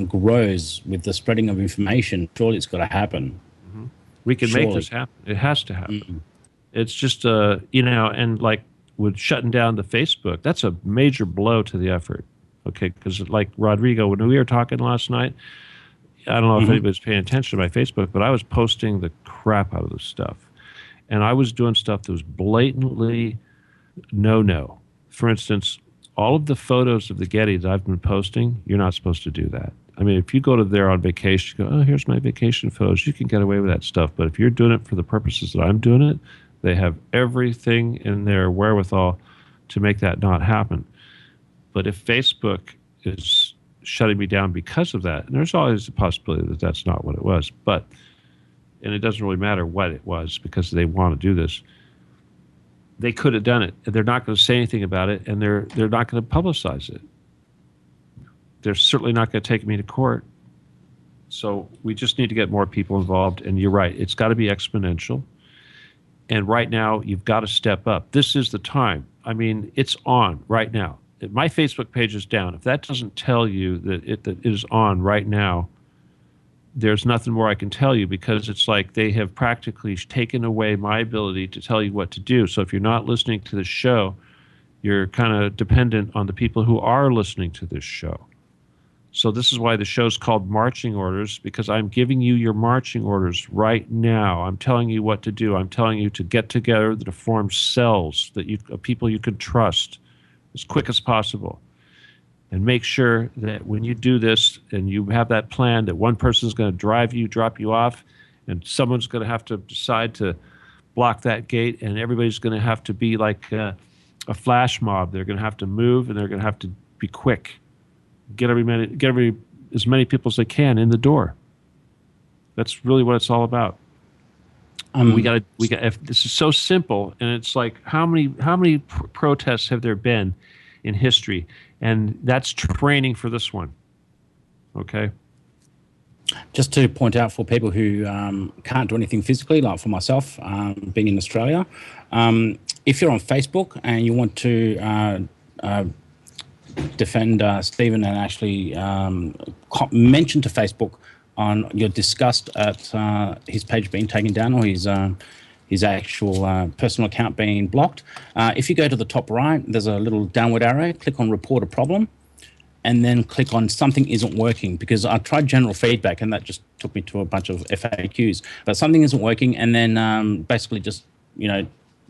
grows with the spreading of information, surely it's got to happen. Mm-hmm. We can make this happen. It has to happen. Mm-hmm. It's just, and like with shutting down the Facebook, that's a major blow to the effort. Okay, because like Rodrigo, when we were talking last night, I don't know if anybody's paying attention to my Facebook, but I was posting the crap out of this stuff. And I was doing stuff that was blatantly no. For instance, all of the photos of the Getty that I've been posting, you're not supposed to do that. I mean, if you go to there on vacation, you go, oh, here's my vacation photos, you can get away with that stuff. But if you're doing it for the purposes that I'm doing it, they have everything in their wherewithal to make that not happen. But if Facebook is shutting me down because of that, and there's always a possibility that that's not what it was, and it doesn't really matter what it was because they want to do this. They could have done it. They're not going to say anything about it, and they're not going to publicize it. They're certainly not going to take me to court. So we just need to get more people involved. And you're right, it's got to be exponential. And right now, you've got to step up. This is the time. I mean, it's on right now. My Facebook page is down. If that doesn't tell you that it is on right now, there's nothing more I can tell you, because it's like they have practically taken away my ability to tell you what to do. So if you're not listening to this show, you're kind of dependent on the people who are listening to this show. So this is why the show's called Marching Orders, because I'm giving you your marching orders right now. I'm telling you what to do. I'm telling you to get together, to form cells of people you can trust as quick as possible. And make sure that when you do this and you have that plan, that one person's going to drop you off, and someone's going to have to decide to block that gate, and everybody's going to have to be like a flash mob. They're going to have to move, and they're going to have to be quick. Get as many people as they can in the door. That's really what it's all about. We got. If this is so simple, and it's like how many protests have there been in history, and that's training for this one. Okay. Just to point out for people who can't do anything physically, like for myself, being in Australia, if you're on Facebook and you want to defend Stephen and actually mention to Facebook on your disgust at his page being taken down or his actual personal account being blocked, if you go to the top right, there's a little downward arrow, click on report a problem, and then click on something isn't working, because I tried general feedback and that just took me to a bunch of FAQs, but something isn't working, and then basically just,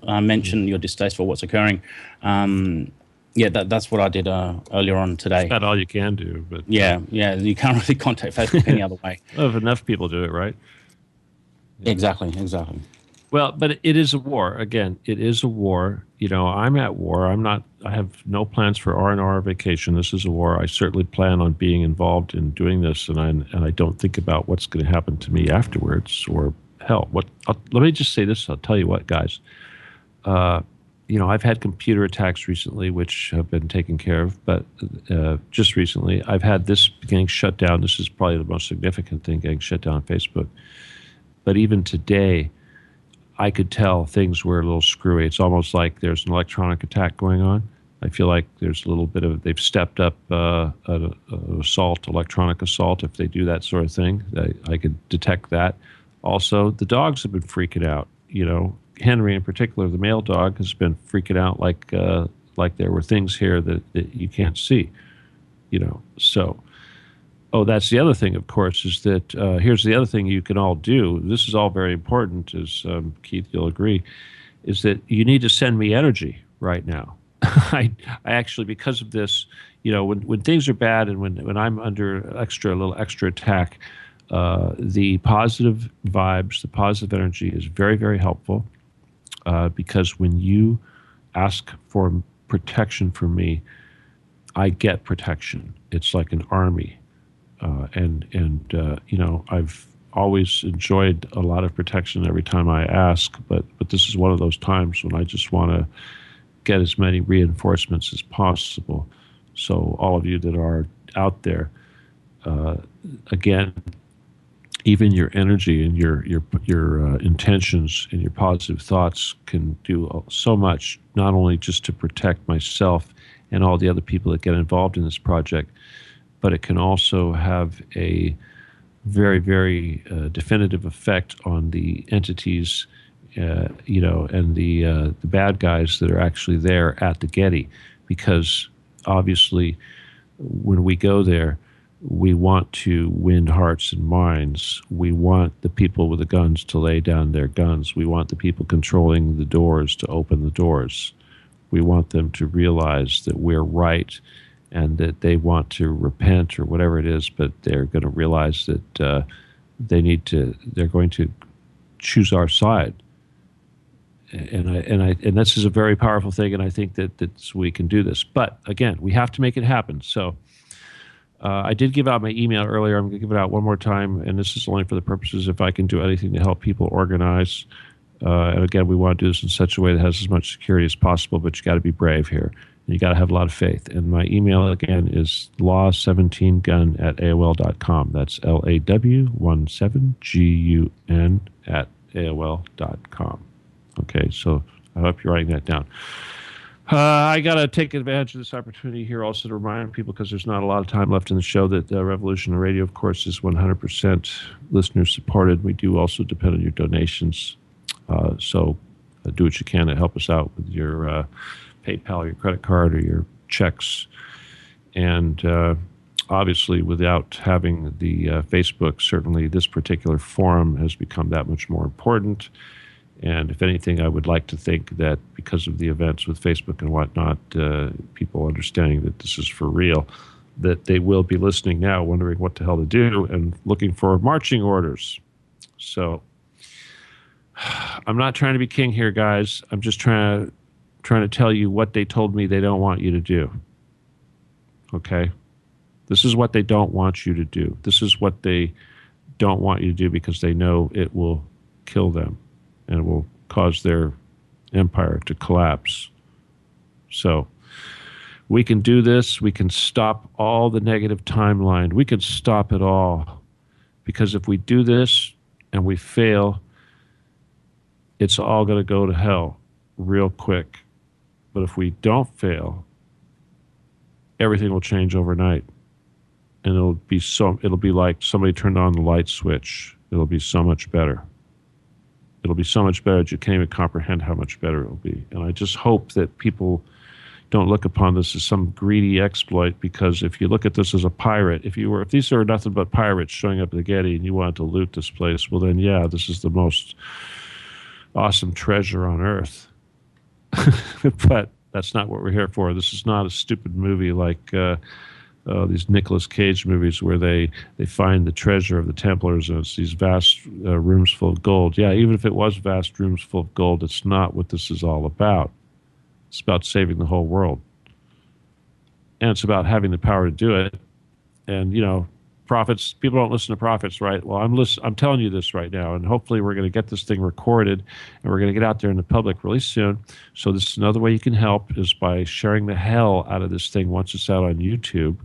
mention your distaste for what's occurring. That's what I did earlier on today. That's not all you can do, but yeah, you can't really contact Facebook any other way. Well, if enough people do it, right? Yeah. Exactly. Well, but it is a war. Again, it is a war. I'm at war. I have no plans for R&R vacation. This is a war. I certainly plan on being involved in doing this, and I don't think about what's going to happen to me afterwards, or hell, let me just say this. I'll tell you what, guys. I've had computer attacks recently, which have been taken care of, but just recently, I've had this getting shut down. This is probably the most significant thing, getting shut down on Facebook. But even today, I could tell things were a little screwy. It's almost like there's an electronic attack going on. I feel like there's a little bit of, they've stepped up an assault, electronic assault, if they do that sort of thing. I could detect that. Also, the dogs have been freaking out. Henry in particular, the male dog, has been freaking out like there were things here that you can't see. So... Oh, that's the other thing, of course, is that here's the other thing you can all do. This is all very important, as Keith, you'll agree, is that you need to send me energy right now. I actually, because of this, when things are bad and when I'm under a little extra attack, the positive vibes, the positive energy is very, very helpful, because when you ask for protection from me, I get protection. It's like an army. I've always enjoyed a lot of protection every time I ask, but this is one of those times when I just want to get as many reinforcements as possible. So all of you that are out there, again, even your energy and your intentions and your positive thoughts can do so much, not only just to protect myself and all the other people that get involved in this project, but it can also have a very, very definitive effect on the entities, and the bad guys that are actually there at the Getty. Because obviously, when we go there, we want to win hearts and minds. We want the people with the guns to lay down their guns. We want the people controlling the doors to open the doors. We want them to realize that we're right, and that they want to repent or whatever it is, but they're going to realize that they're going to choose our side. And this is a very powerful thing, and I think that we can do this. But again, we have to make it happen. So I did give out my email earlier. I'm going to give it out one more time, and this is only for the purposes if I can do anything to help people organize. And again, we want to do this in such a way that has as much security as possible, but you got to be brave here. You got to have a lot of faith. And my email, again, is law17gun@aol.com. That's LAW17GUN@aol.com. Okay, so I hope you're writing that down. I got to take advantage of this opportunity here also to remind people, because there's not a lot of time left in the show, that Revolution Radio, of course, is 100% listener-supported. We do also depend on your donations. So do what you can to help us out with your PayPal, your credit card, or your checks. And obviously, without having the Facebook, certainly this particular forum has become that much more important. And if anything, I would like to think that because of the events with Facebook and whatnot, people understanding that this is for real, that they will be listening now, wondering what the hell to do and looking for marching orders. So I'm not trying to be king here, guys. I'm just trying to tell you what they told me they don't want you to do. Okay? This is what they don't want you to do. This is what they don't want you to do, because they know it will kill them and it will cause their empire to collapse. So we can do this. We can stop all the negative timeline. We can stop it all. Because if we do this and we fail, it's all going to go to hell real quick. But if we don't fail, everything will change overnight. And it'll be like somebody turned on the light switch. It'll be so much better. It'll be so much better that you can't even comprehend how much better it'll be. And I just hope that people don't look upon this as some greedy exploit, because if you look at this as a pirate, if these are nothing but pirates showing up at the Getty and you wanted to loot this place, well then, yeah, this is the most awesome treasure on earth. But that's not what we're here for. This is not a stupid movie like these Nicolas Cage movies where they find the treasure of the Templars and it's these vast rooms full of gold. Yeah, even if it was vast rooms full of gold, it's not what this is all about. It's about saving the whole world. And it's about having the power to do it. And, prophets, people don't listen to prophets, right? Well, I'm telling you this right now, and hopefully we're going to get this thing recorded, and we're going to get out there in the public really soon. So this is another way you can help, is by sharing the hell out of this thing once it's out on YouTube.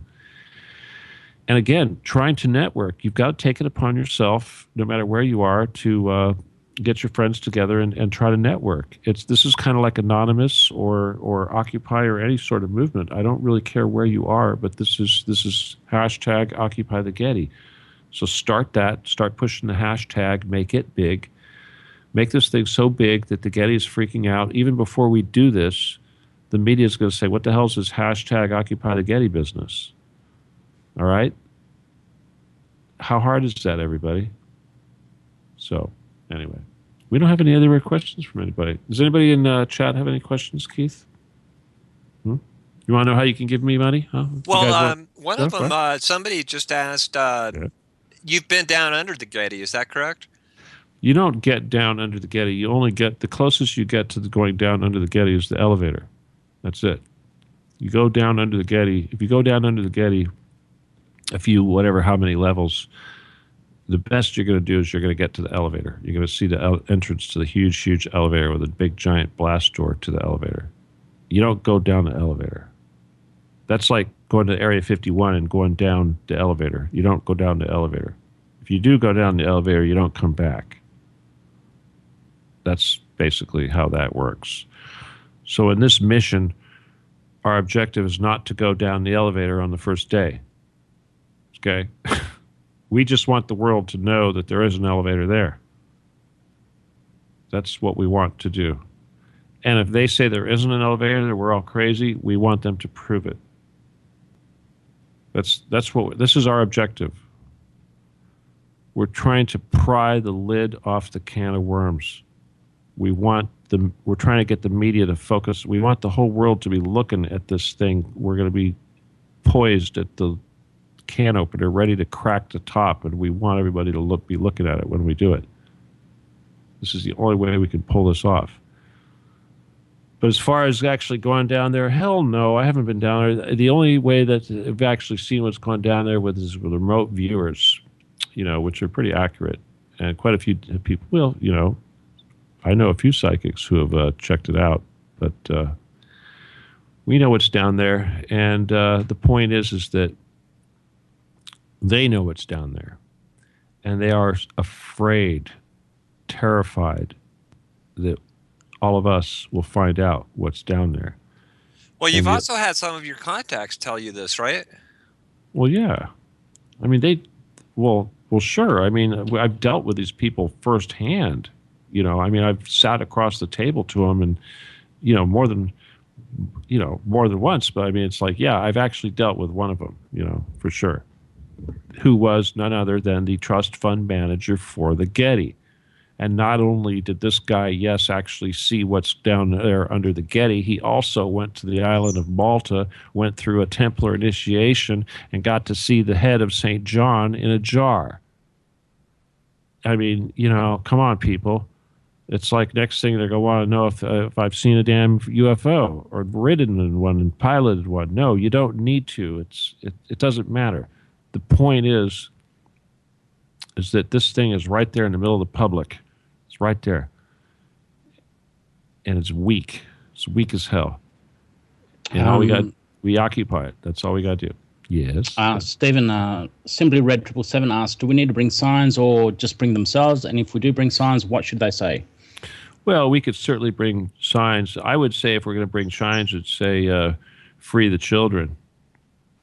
And again, trying to network. You've got to take it upon yourself, no matter where you are, to get your friends together and try to network. This is kind of like Anonymous or Occupy or any sort of movement. I don't really care where you are, but this is hashtag Occupy the Getty. So start pushing the hashtag, make it big. Make this thing so big that the Getty is freaking out. Even before we do this, the media is going to say, what the hell is this hashtag Occupy the Getty business? All right? How hard is that, everybody? So... anyway, we don't have any other questions from anybody. Does anybody in chat have any questions, Keith? You want to know how you can give me money? Huh? Well, one of them, somebody just asked, you've been down under the Getty, is that correct? You don't get down under the Getty. You only get, the closest you get to going down under the Getty is the elevator. That's it. You go down under the Getty. If you go down under the Getty, how many levels, the best you're going to do is you're going to get to the elevator. You're going to see the entrance to the huge, huge elevator with a big, giant blast door to the elevator. You don't go down the elevator. That's like going to Area 51 and going down the elevator. You don't go down the elevator. If you do go down the elevator, you don't come back. That's basically how that works. So in this mission, our objective is not to go down the elevator on the first day. Okay? We just want the world to know that there is an elevator there. That's what we want to do. And if they say there isn't an elevator, that we're all crazy, we want them to prove it. This is our objective. We're trying to pry the lid off the can of worms. We're trying to get the media to focus. We want the whole world to be looking at this thing. We're going to be poised at the can opener, ready to crack the top, and we want everybody to be looking at it when we do it. This is the only way we can pull this off. But as far as actually going down there, hell no, I haven't been down there. The only way that I've actually seen what's going down there is with remote viewers, which are pretty accurate. And quite a few people, I know a few psychics who have checked it out, but we know what's down there. And the point is that they know what's down there. And they are afraid, terrified that all of us will find out what's down there. Well, you've also had some of your contacts tell you this, right? Well, yeah. I mean, well, sure. I mean, I've dealt with these people firsthand. I've sat across the table to them and, more than once. But I mean, it's like, yeah, I've actually dealt with one of them, for sure, who was none other than the trust fund manager for the Getty. And not only did this guy, actually see what's down there under the Getty, he also went to the island of Malta, went through a Templar initiation, and got to see the head of St. John in a jar. I mean, come on, people. It's like next thing they're going to want to know if I've seen a damn UFO or ridden in one and piloted one. No, you don't need to. It doesn't matter. The point is that this thing is right there in the middle of the public. It's right there. And it's weak. It's weak as hell. And we occupy it. That's all we got to do. Yes. Stephen, Simply Red 777 asked, do we need to bring signs or just bring themselves? And if we do bring signs, what should they say? Well, we could certainly bring signs. I would say if we're going to bring signs, it'd say free the children,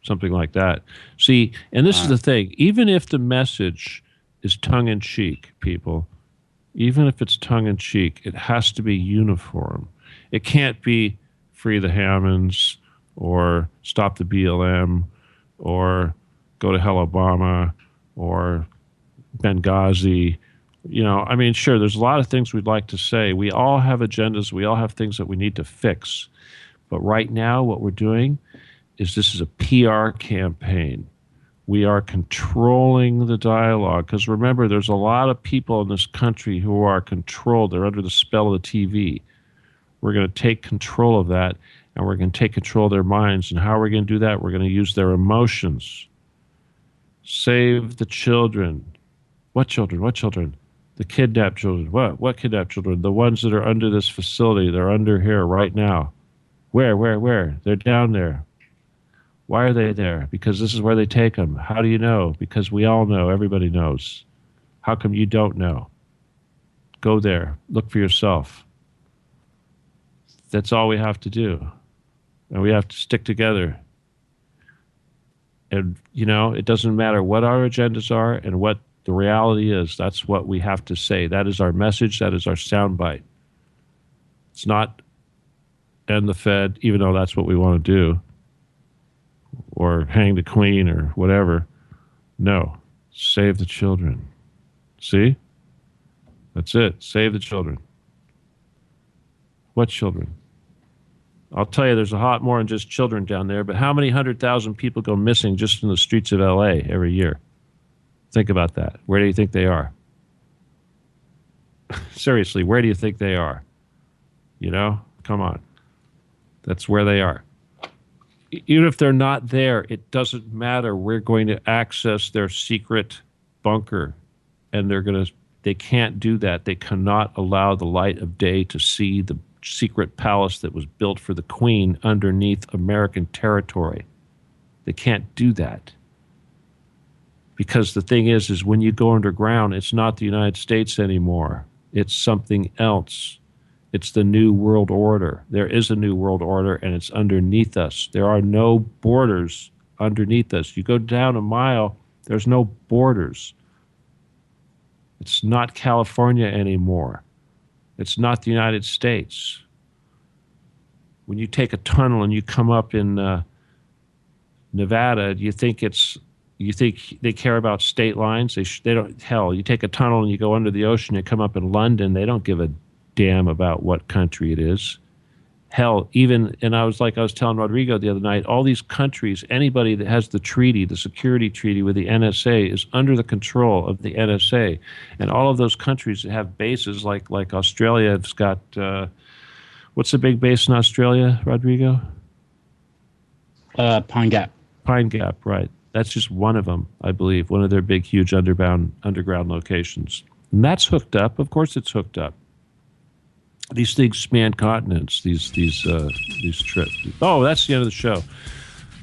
something like that. See, and this is the thing. Even if the message is tongue-in-cheek, people, even if it's tongue-in-cheek, it has to be uniform. It can't be free the Hammonds or stop the BLM or go to hell Obama or Benghazi. You know, I mean, sure, there's a lot of things we'd like to say. We all have agendas. We all have things that we need to fix. But right now, what we're doing is this is a PR campaign. We are controlling the dialogue. Because remember, there's a lot of people in this country who are controlled. They're under the spell of the TV. We're going to take control of that, and we're going to take control of their minds. And how are we going to do that? We're going to use their emotions. Save the children. What children? What children? The kidnapped children. What kidnapped children? The ones that are under this facility. They're under here right now. Where? They're down there. Why are they there? Because this is where they take them. How do you know? Because we all know. Everybody knows. How come you don't know? Go there. Look for yourself. That's all we have to do. And we have to stick together. And, you know, it doesn't matter what our agendas are and what the reality is. That's what we have to say. That is our message. That is our soundbite. It's not end the Fed, even though that's what we want to do, or hang the Queen or whatever. No, save the children. See? That's it. Save the children. What children? I'll tell you, there's a lot more than just children down there, but how many 100,000 people go missing just in the streets of LA every year? Think about that. Where do you think they are? Seriously, where do you think they are? You know? Come on. That's where they are. Even if they're not there, it doesn't matter. We're going to access their secret bunker, and they can't do that. They cannot allow the light of day to see the secret palace that was built for the Queen underneath American territory. They can't do that. Because the thing is when you go underground, it's not the United States anymore. It's something else. It's the New World Order. There is a New World Order, and it's underneath us. There are no borders underneath us. You go down a mile, there's no borders. It's not California anymore. It's not the United States. When you take a tunnel and you come up in Nevada, you think they care about state lines? They don't. Hell, you take a tunnel and you go under the ocean and come up in London, they don't give a damn about what country it is. Hell, and I was telling Rodrigo the other night, all these countries, anybody that has the treaty, the security treaty with the NSA is under the control of the NSA. And all of those countries that have bases like Australia has got, what's the big base in Australia, Rodrigo? Pine Gap. Pine Gap, right. That's just one of them, I believe, one of their big, huge underground locations. And that's hooked up. Of course it's hooked up. These things span continents, these trips. Oh, that's the end of the show. All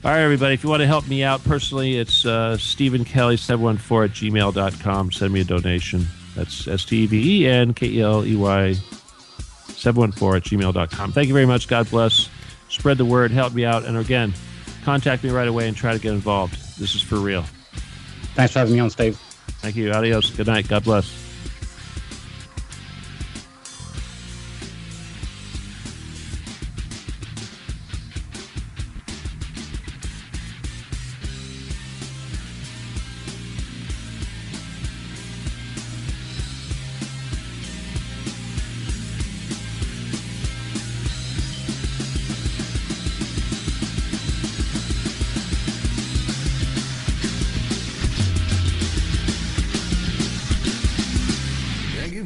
right, everybody, if you want to help me out personally, it's StephenKelley714@gmail.com. Send me a donation. That's StevenKelley 714@gmail.com. Thank you very much. God bless. Spread the word. Help me out. And again, contact me right away and try to get involved. This is for real. Thanks for having me on, Steve. Thank you. Adios. Good night. God bless.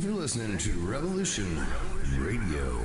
Listening to Revolution Radio.